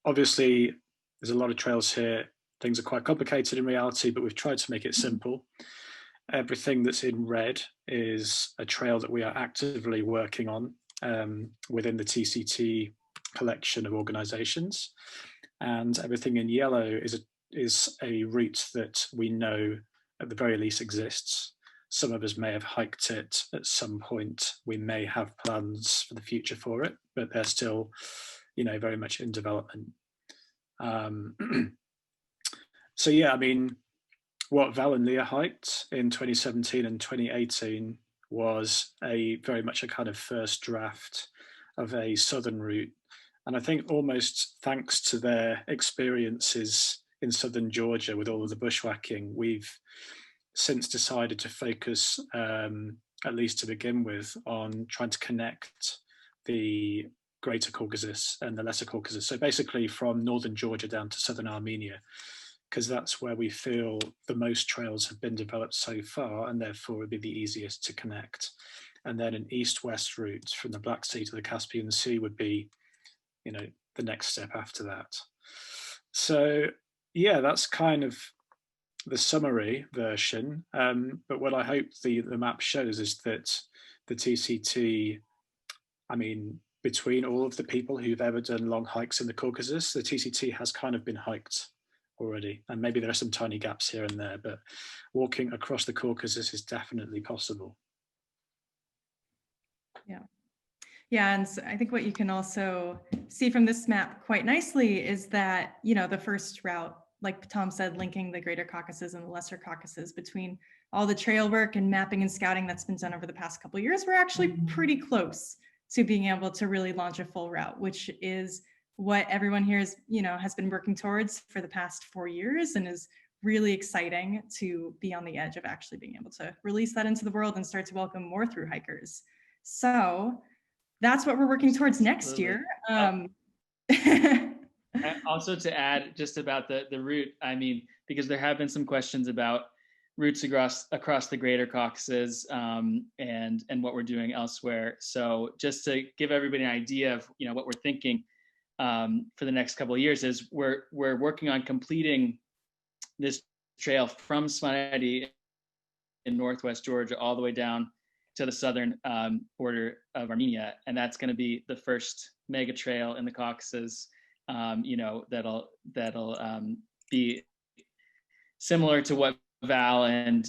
obviously there's a lot of trails here. Things are quite complicated in reality, but we've tried to make it simple. Everything that's in red is a trail that we are actively working on within the TCT collection of organizations. And everything in yellow is a route that we know at the very least exists. Some of us may have hiked it at some point. We may have plans for the future for it, but they're still, you know, very much in development. So yeah, I mean, what Val and Lea hiked in 2017 and 2018 was very much a kind of first draft of a southern route. And I think almost thanks to their experiences in southern Georgia with all of the bushwhacking, we've since decided to focus, at least to begin with, on trying to connect the Greater Caucasus and the Lesser Caucasus. So basically from northern Georgia down to southern Armenia, because that's where we feel the most trails have been developed so far, and therefore would be the easiest to connect. And then an east-west route from the Black Sea to the Caspian Sea would be, you know, the next step after that. So yeah, that's kind of the summary version. But what I hope the map shows is that the TCT, I mean, between all of the people who've ever done long hikes in the Caucasus, the TCT has kind of been hiked already, and maybe there are some tiny gaps here and there, but walking across the Caucasus is definitely possible. Yeah, and so I think what you can also see from this map quite nicely is that, you know, the first route, like Tom said, linking the Greater Caucasus and the Lesser Caucasus, between all the trail work and mapping and scouting that's been done over the past couple of years, we're actually pretty close to being able to really launch a full route, which is what everyone here is, you know, has been working towards for the past 4 years, and is really exciting to be on the edge of actually being able to release that into the world and start to welcome more thru hikers. So that's what we're working towards next year. Also to add just about the route, I mean, because there have been some questions about routes across the Greater Caucasus and what we're doing elsewhere. So just to give everybody an idea of, you know, what we're thinking for the next couple of years is we're working on completing this trail from Svaneti in northwest Georgia all the way down to the southern border of Armenia, and that's going to be the first mega trail in the Caucasus. You know, that'll be similar to what Val and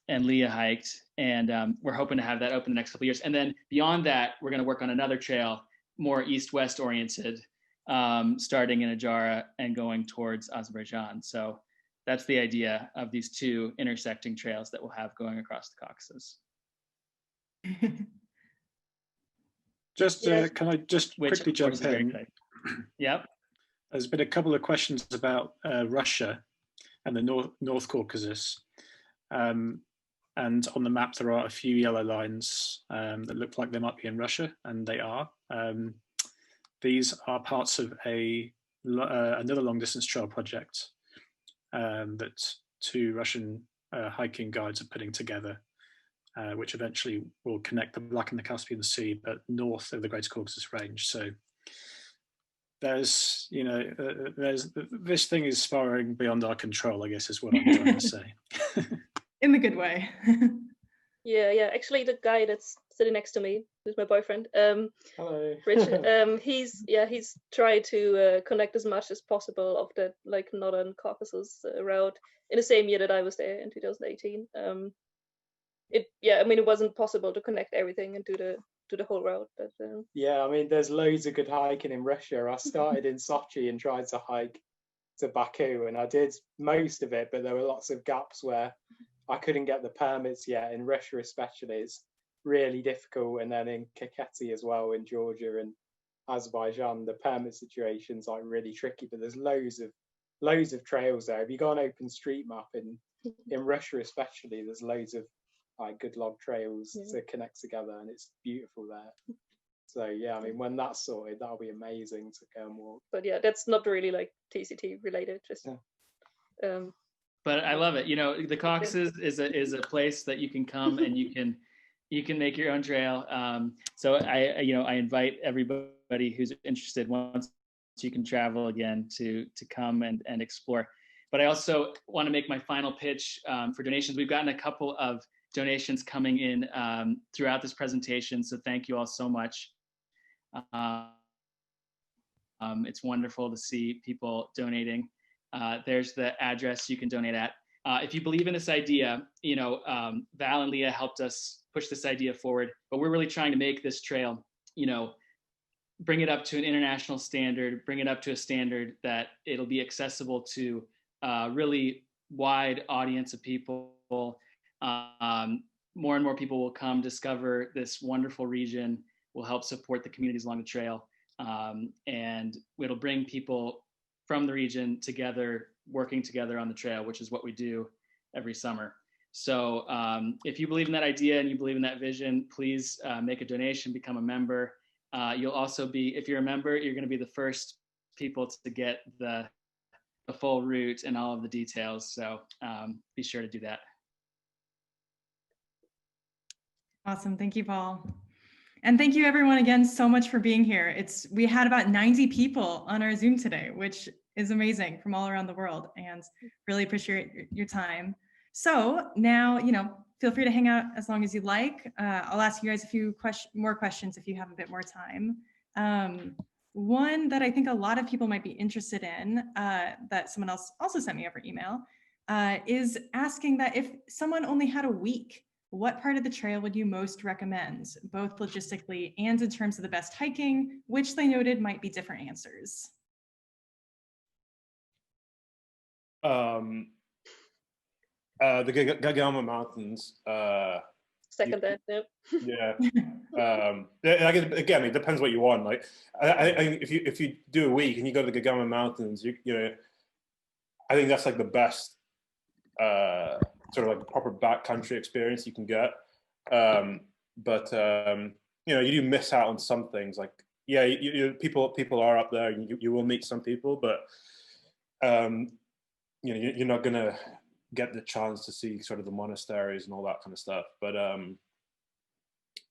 Lea hiked, and we're hoping to have that open the next couple of years. And then beyond that, we're going to work on another trail, more east-west oriented, starting in Ajara and going towards Azerbaijan. So that's the idea of these two intersecting trails that we'll have going across the Caucasus. Just Yeah. can I just which quickly of course jump is very in? exciting. Yep. There's been a couple of questions about Russia and the North Caucasus. And on the map, there are a few yellow lines that look like they might be in Russia, and they are. These are parts of another long distance trail project that two Russian hiking guides are putting together, which eventually will connect the Black and the Caspian Sea, but north of the Greater Caucasus Range. So there's, this thing is spiraling beyond our control, I guess, is what I'm trying to say. In the good way. Yeah. Actually, the guy that's sitting next to me, who's my boyfriend, Hello. Richard, he's tried to connect as much as possible of the like northern Caucasus route in the same year that I was there in 2018. It wasn't possible to connect everything and do the whole route, but yeah, I mean, there's loads of good hiking in Russia. I started in Sochi and tried to hike to Baku, and I did most of it, but there were lots of gaps where I couldn't get the permits yet. In Russia especially, it's really difficult, and then in Kakheti as well, in Georgia and Azerbaijan, the permit situation's like really tricky, but there's loads of trails there. If you go on OpenStreetMap in Russia especially, there's loads of like good log trails to connect together, and it's beautiful there. So yeah, I mean, when that's sorted, that'll be amazing to go and walk. but yeah, that's not really like TCT related, just But I love it. The Caucasus is a place that you can come and you can make your own trail. So I invite everybody who's interested, once you can travel again, to come and explore. But I also want to make my final pitch for donations. We've gotten a couple of donations coming in throughout this presentation, so thank you all so much. It's wonderful to see people donating. There's the address you can donate at. If you believe in this idea, Val and Lea helped us push this idea forward, but we're really trying to make this trail, bring it up to an international standard, bring it up to a standard that it'll be accessible to a really wide audience of people. More and more people will come discover this wonderful region, will help support the communities along the trail, and it'll bring people from the region together, working together on the trail, which is what we do every summer. So if you believe in that idea and you believe in that vision, please make a donation, become a member. You'll also be, if you're a member, you're going to be the first people to get the full route and all of the details. So be sure to do that. Awesome. Thank you, Paul. And thank you everyone again so much for being here. We had about 90 people on our Zoom today, which is amazing, from all around the world, and really appreciate your time. So now, feel free to hang out as long as you like. I'll ask you guys a few more questions if you have a bit more time. One that I think a lot of people might be interested in, that someone else also sent me over email, is asking that if someone only had a week, what part of the trail would you most recommend, both logistically and in terms of the best hiking, which they noted might be different answers? The Geghama Mountains. second that. Yep. Yeah. Again, it depends what you want. Like, if you do a week and you go to the Geghama Mountains, I think that's like the best sort of like proper backcountry experience you can get. But you do miss out on some things. Like, yeah, people are up there, and you will meet some people, but you're not gonna get the chance to see sort of the monasteries and all that kind of stuff. But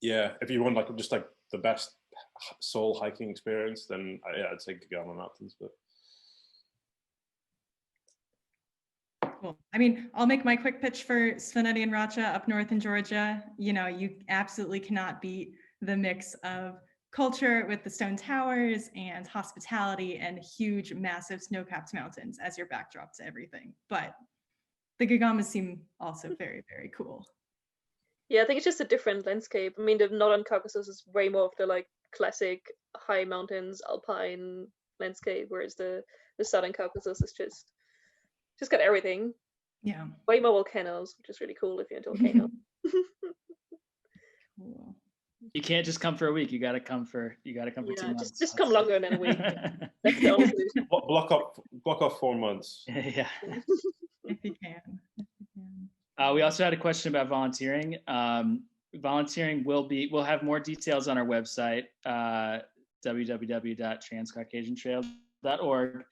yeah, if you want like just like the best soul hiking experience, then I'd say Geghama Mountains. But cool. I mean, I'll make my quick pitch for Svaneti and Racha up north in Georgia. You absolutely cannot beat the mix of culture with the stone towers and hospitality and huge, massive snow-capped mountains as your backdrop to everything. But the Geghamas seem also very, very cool. Yeah, I think it's just a different landscape. I mean, the Northern Caucasus is way more of the like classic high mountains, alpine landscape, whereas the Southern Caucasus is just got everything. Yeah. Way more volcanoes, which is really cool if you're into volcanoes. Cool. You can't just come for a week. You gotta come for 2 Yeah, months. just come longer than a week. That's the only solution. Block off 4 months. Yeah. If you can. If you can. We also had a question about volunteering. Volunteering we'll have more details on our website, www.transcaucasiantrail.org,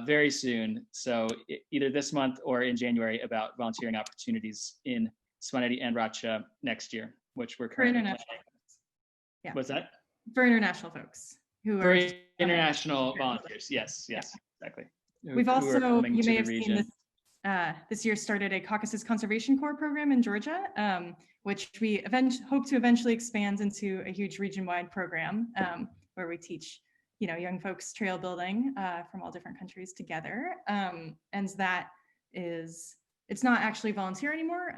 very soon. So either this month or in January, about volunteering opportunities in Svaneti and Racha next year, which we're For currently international planning. folks. Yeah. What's that? For international folks who For are international volunteers. Yes, exactly. We've Who are also, coming you to may the have region. seen this, this year started a Caucasus Conservation Corps program in Georgia, which we hope to eventually expand into a huge region-wide program where we teach, young folks trail building from all different countries together. And that is, it's not actually volunteer anymore.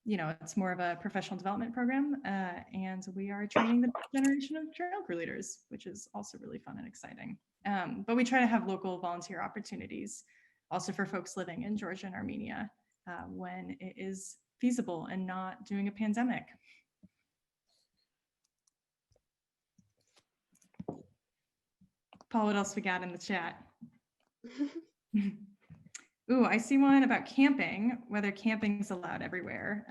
It's more of a professional development program, and we are training the next generation of trail crew leaders, which is also really fun and exciting. But we try to have local volunteer opportunities also for folks living in Georgia and Armenia when it is feasible and not during a pandemic. Paul, what else we got in the chat? Ooh, I see one about camping, whether camping is allowed everywhere.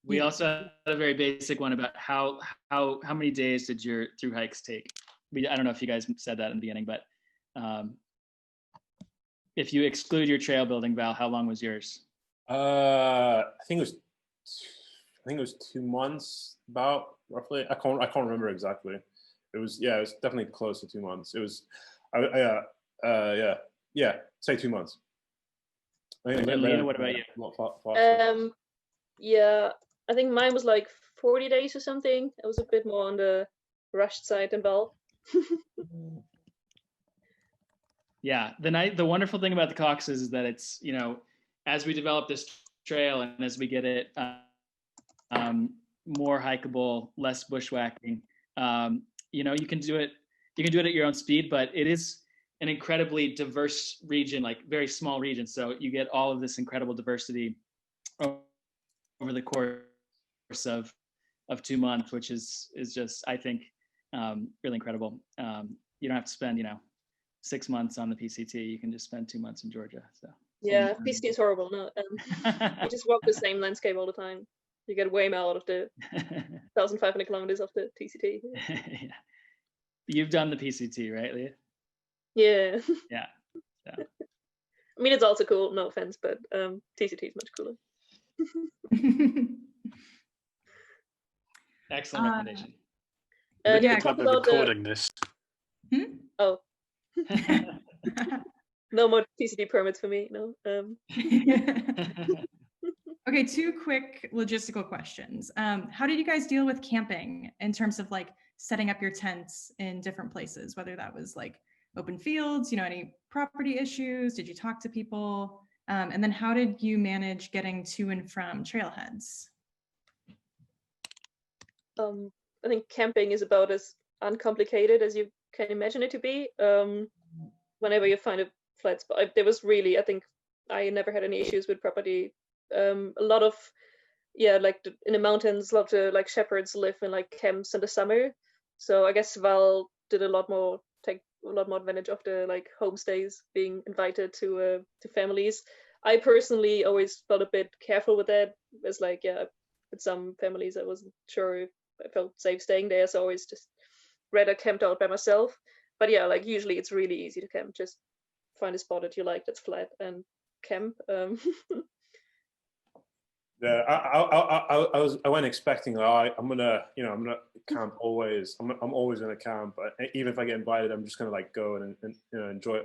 We also had a very basic one about how many days did your through hikes take? I don't know if you guys said that in the beginning, but if you exclude your trail building, Val, how long was yours? I think it was 2 months, about roughly. I can't remember exactly. It was definitely close to 2 months. It was, say 2 months. And Lea, what about you? Yeah, I think mine was like 40 days or something. It was a bit more on the rushed side than Val. Yeah, the wonderful thing about the Caucasus is that it's, as we develop this trail and as we get it more hikeable, less bushwhacking, you can do it at your own speed, but it is an incredibly diverse region, like very small region. So you get all of this incredible diversity over the course of 2 months, which is just, I think, really incredible. You don't have to spend, 6 months on the PCT. You can just spend 2 months in Georgia. So yeah, PCT is horrible. No, you just walk the same landscape all the time. You get way more out of the 1,500 kilometers of the TCT. Yeah. You've done the PCT, right, Lea? Yeah. Yeah. I mean, it's also cool. No offense, but TCT is much cooler. Excellent recommendation. Yeah, club of recording this. Oh. No more TCT permits for me. No. Okay, 2 quick logistical questions. How did you guys deal with camping in terms of like setting up your tents in different places, whether that was like open fields, any property issues? Did you talk to people? And then how did you manage getting to and from trailheads? I think camping is about as uncomplicated as you can imagine it to be. Whenever you find a flat spot, I think I never had any issues with property. A lot of, like in the mountains, a lot of like shepherds live in like camps in the summer. So I guess Val did take a lot more advantage of the like homestays, being invited to families. I personally always felt a bit careful with that. It's like, with some families, I wasn't sure if I felt safe staying there, so I always just rather camped out by myself. But yeah, like usually it's really easy to camp. Just find a spot that you like that's flat and camp. Yeah, I went expecting I'm gonna camp always. I'm always gonna camp. Even if I get invited, I'm just gonna like go and enjoy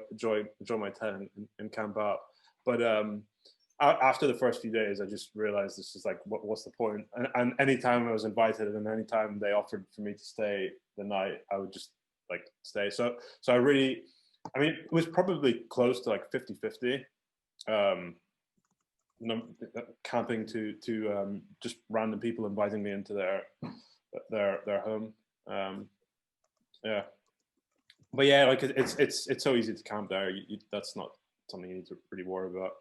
my tent and camp out. But after the first few days, I just realized this is like what's the point? And anytime I was invited and anytime they offered for me to stay the night, I would just like stay. So it was probably close to like 50-50. Camping to just random people inviting me into their home. But yeah, like it's so easy to camp there. That's not something you need to really worry about.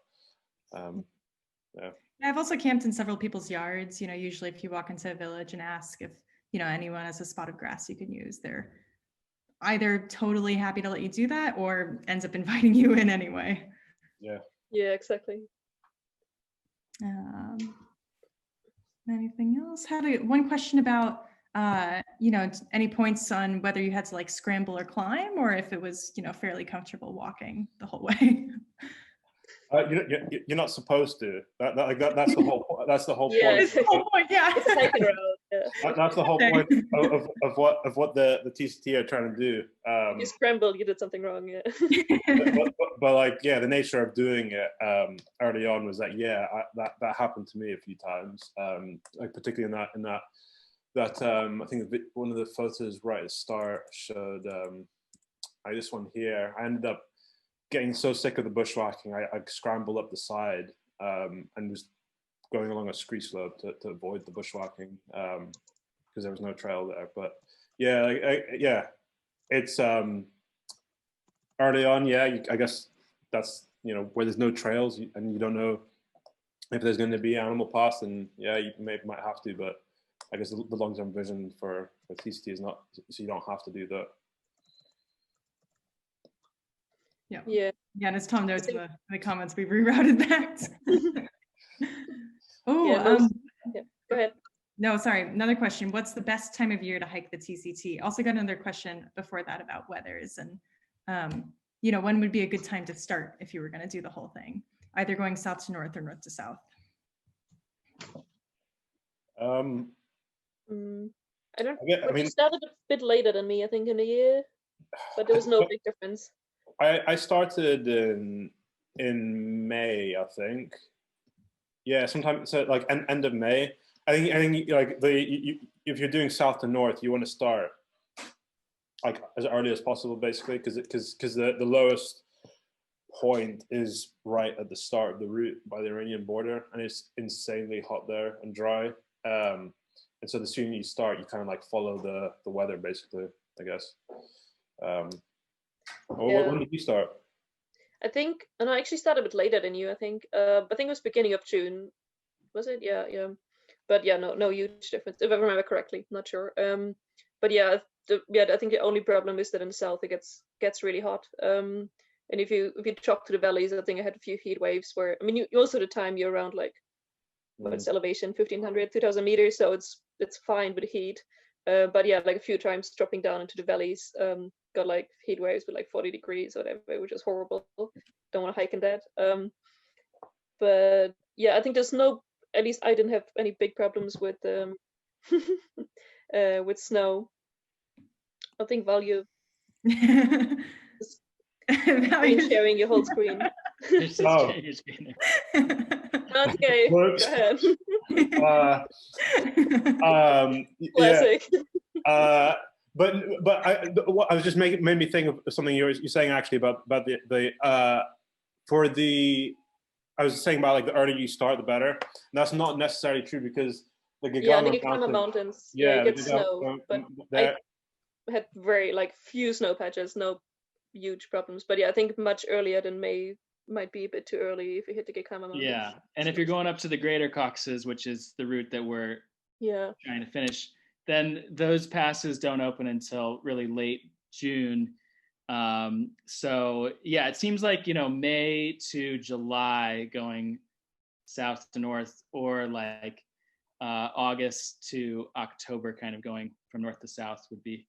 I've also camped in several people's yards. You know, usually if you walk into a village and ask if, you know, anyone has a spot of grass you can use, they're either totally happy to let you do that or ends up inviting you in anyway. Yeah, exactly. Anything else? One question about, you know, any points on whether you had to like scramble or climb, or if it was, you know, fairly comfortable walking the whole way. You're not supposed to. That's the whole. That's the whole Yeah, point. It's the whole point, yeah. It's a hiking road. Yeah. That's the whole point of what the TCT are trying to do. You scrambled, you did something wrong. Yeah. But like, yeah, the nature of doing it early on was that, yeah, that happened to me a few times. Like particularly in that I think one of the photos right at the start showed this one here. I ended up getting so sick of the bushwhacking, I scrambled up the side and was going along a scree slope to avoid the bushwhacking because there was no trail there. But yeah, it's early on. Yeah, I guess that's, you know, where there's no trails and you don't know if there's going to be animal paths, and yeah, you might have to. But I guess the long-term vision for TCT is not, so you don't have to do that. Yeah. And as Tom notes in the comments, we've rerouted that. Go ahead. No, sorry. Another question. What's the best time of year to hike the TCT? Also got another question before that about weathers and, you know, when would be a good time to start if you were going to do the whole thing, either going south to north or north to south? You started a bit later than me, I think, in the year, but there was no big difference. I started in May, I think. Yeah, sometime, so like end of May. I think like if you're doing south to north, you want to start like as early as possible, basically, because the lowest point is right at the start of the route by the Iranian border, and it's insanely hot there and dry. And so the sooner you start, you kind of like follow the weather, basically, I guess. When did you start? I think, and I actually started a bit later than you. I think it was beginning of June. Was it? Yeah. But yeah, no huge difference if I remember correctly. Not sure. But yeah, I think the only problem is that in the south it gets really hot. And if you drop to the valleys, I think I had a few heat waves where, I mean, you most of the time you're around like what's elevation, 1,500, 2,000 meters, so it's fine with the heat. But yeah, like a few times dropping down into the valleys, got like heat waves with like 40 degrees or whatever, which is horrible. Don't want to hike in that. But yeah, I think at least I didn't have any big problems with with snow. I think Value sharing your whole screen. Okay, go ahead. Classic. Yeah. But I was just made me think of something you're saying actually about I was saying about like the earlier you start, the better. And that's not necessarily true because the Geghama Mountains. Yeah, you get snow, but I had very like few snow patches, no huge problems. But yeah, I think much earlier than May might be a bit too early if you hit the Geghama Mountains. Yeah, and if you're going up to the Greater Caucasus, which is the route that we're trying to finish, then those passes don't open until really late June. So yeah, it seems like, you know, May to July going south to north, or like August to October kind of going from north to south would be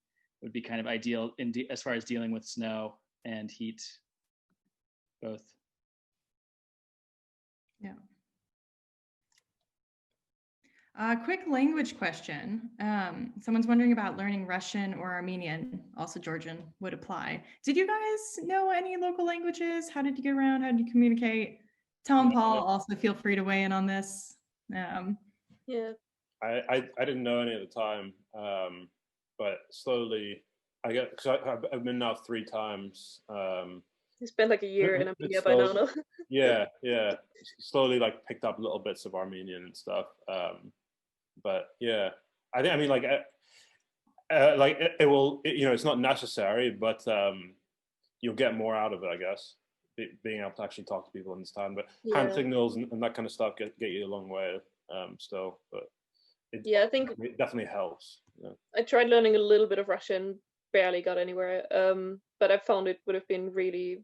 kind of ideal as far as dealing with snow and heat, both. Yeah. Quick language question. Someone's wondering about learning Russian or Armenian, also Georgian would apply. Did you guys know any local languages? How did you get around? How did you communicate? Tom, Paul, also feel free to weigh in on this. Yeah. I didn't know any at the time, but slowly, because I've been now 3 times. You spent like a year in Armenia by now, no? Yeah. Slowly like picked up little bits of Armenian and stuff. But yeah, I mean like it will, you know, it's not necessary, but you'll get more out of it, I guess. being able to actually talk to people in this time. But Yeah. hand signals and that kind of stuff get you a long way still. But Yeah, I think it definitely helps. Yeah. I tried learning a little bit of Russian, barely got anywhere. But I found it would have been really,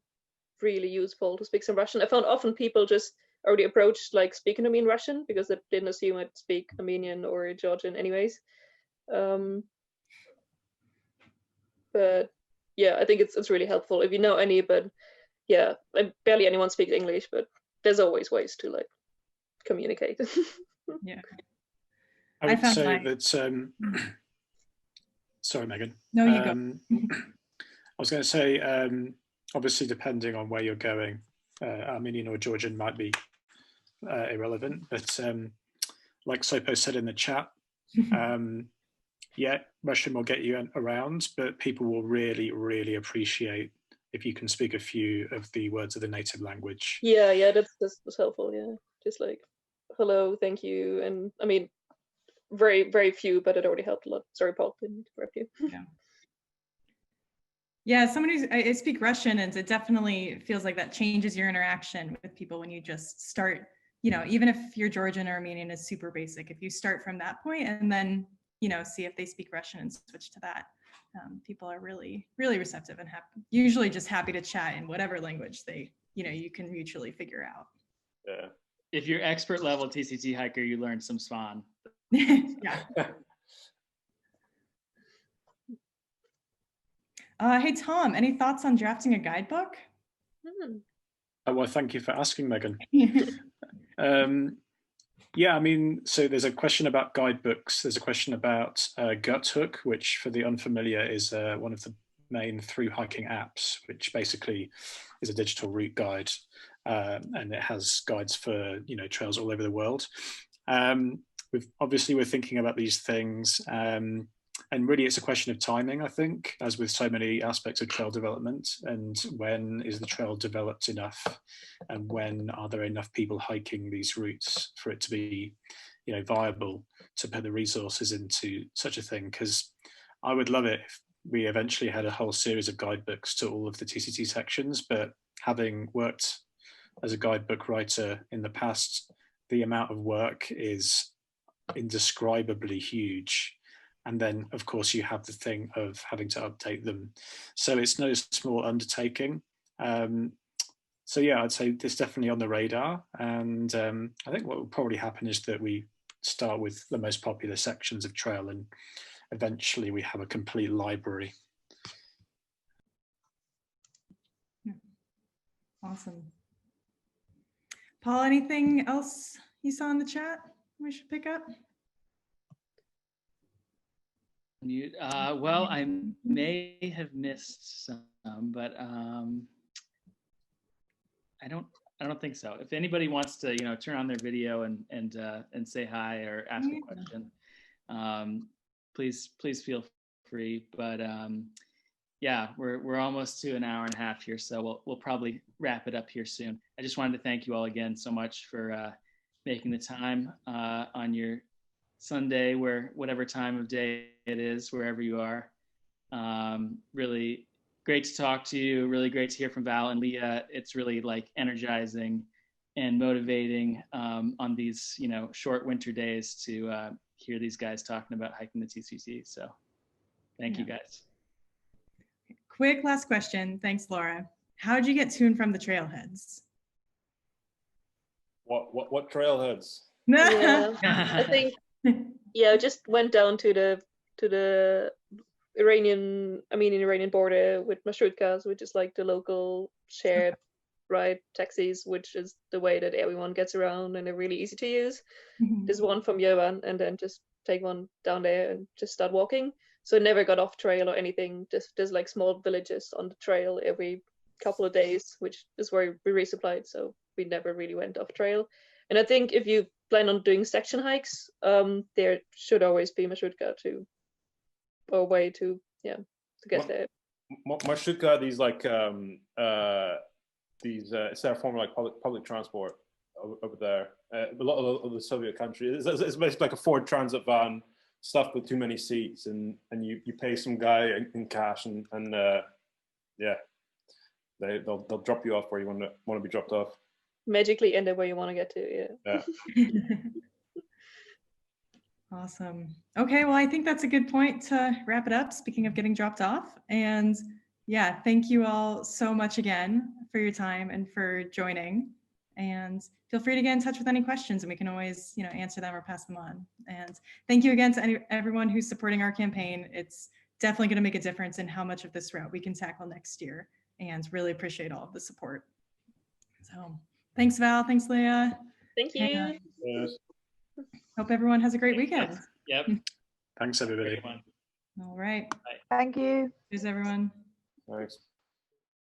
really useful to speak some Russian. I found often people just already approached like speaking to me in Russian because they didn't assume I'd speak Armenian or Georgian anyways. But yeah, I think it's really helpful if you know any, but yeah, barely anyone speaks English, but there's always ways to like communicate. Yeah. I would found say my- that, sorry, Megan. No, you go. I was going to say, obviously, depending on where you're going, Armenian or Georgian might be irrelevant, but like Sopo said in the chat, yeah, Russian will get you around, but people will really, really appreciate if you can speak a few of the words of the native language. Yeah, that's helpful. Yeah, just like hello, thank you, and I mean, very, very few, but it already helped a lot. Sorry, Paul, didn't interrupt you. Yeah. Yeah, I speak Russian, and it definitely feels like that changes your interaction with people when you just start, you know, even if your Georgian or Armenian is super basic, if you start from that point and then, you know, see if they speak Russian and switch to that, people are really, really receptive and usually just happy to chat in whatever language they, you know, you can mutually figure out. Yeah. If you're expert level TCT hiker, you learn some Svan. Yeah. Hey, Tom, any thoughts on drafting a guidebook? Well, thank you for asking, Megan. Yeah, I mean, so there's a question about guidebooks. There's a question about Gutthook, which for the unfamiliar is one of the main thru-hiking apps, which basically is a digital route guide. And it has guides for, you know, trails all over the world. We're thinking about these things. And really, it's a question of timing, I think, as with so many aspects of trail development. And when is the trail developed enough? And when are there enough people hiking these routes for it to be, you know, viable to put the resources into such a thing? Because I would love it if we eventually had a whole series of guidebooks to all of the TCT sections. But having worked as a guidebook writer in the past, the amount of work is indescribably huge. And then, of course, you have the thing of having to update them. So it's no small undertaking. So yeah, I'd say it's definitely on the radar. And I think what will probably happen is that we start with the most popular sections of trail and eventually we have a complete library. Awesome. Paul, anything else you saw in the chat we should pick up? Well, I may have missed some, but I don't think so. If anybody wants to, you know, turn on their video and say hi or ask a question, please feel free. But yeah, we're almost to an hour and a half here, so we'll probably wrap it up here soon. I just wanted to thank you all again so much for making the time on your Sunday, whatever time of day it is, wherever you are. Really great to talk to you. Really great to hear from Val and Lea. It's really like energizing and motivating on these, you know, short winter days to hear these guys talking about hiking the TCT. So thank you guys. Quick last question. Thanks, Laura. How'd you get to and from the trailheads? What trailheads? Yeah, I think I just went down to the Armenian-Iranian border with marshrutkas, which is like the local shared ride taxis, which is the way that everyone gets around and they're really easy to use. There's one from Yerevan and then just take one down there and just start walking. So I never got off trail or anything. Just there's like small villages on the trail every couple of days, which is where we resupplied. So we never really went off trail. And I think if you plan on doing section hikes, there should always be Mashrutka or a way to get there. Marshrutka, these like it's their form of like public transport over there. A lot of the Soviet countries, it's basically like a Ford Transit van stuffed with too many seats, and you pay some guy in cash and yeah. they'll drop you off where you want to be dropped off. Magically end up where you want to get to. Yeah. Awesome. Okay, well, I think that's a good point to wrap it up. Speaking of getting dropped off, and yeah, thank you all so much again for your time and for joining. And feel free to get in touch with any questions, and we can always, answer them or pass them on. And thank you again to everyone who's supporting our campaign. It's definitely going to make a difference in how much of this route we can tackle next year. And really appreciate all of the support. So thanks, Val. Thanks, Leah. Thank you. And, Yes. hope everyone has a great weekend. Yep. Thanks, everybody. Great one. All right. Thank you. Cheers, everyone. Thanks.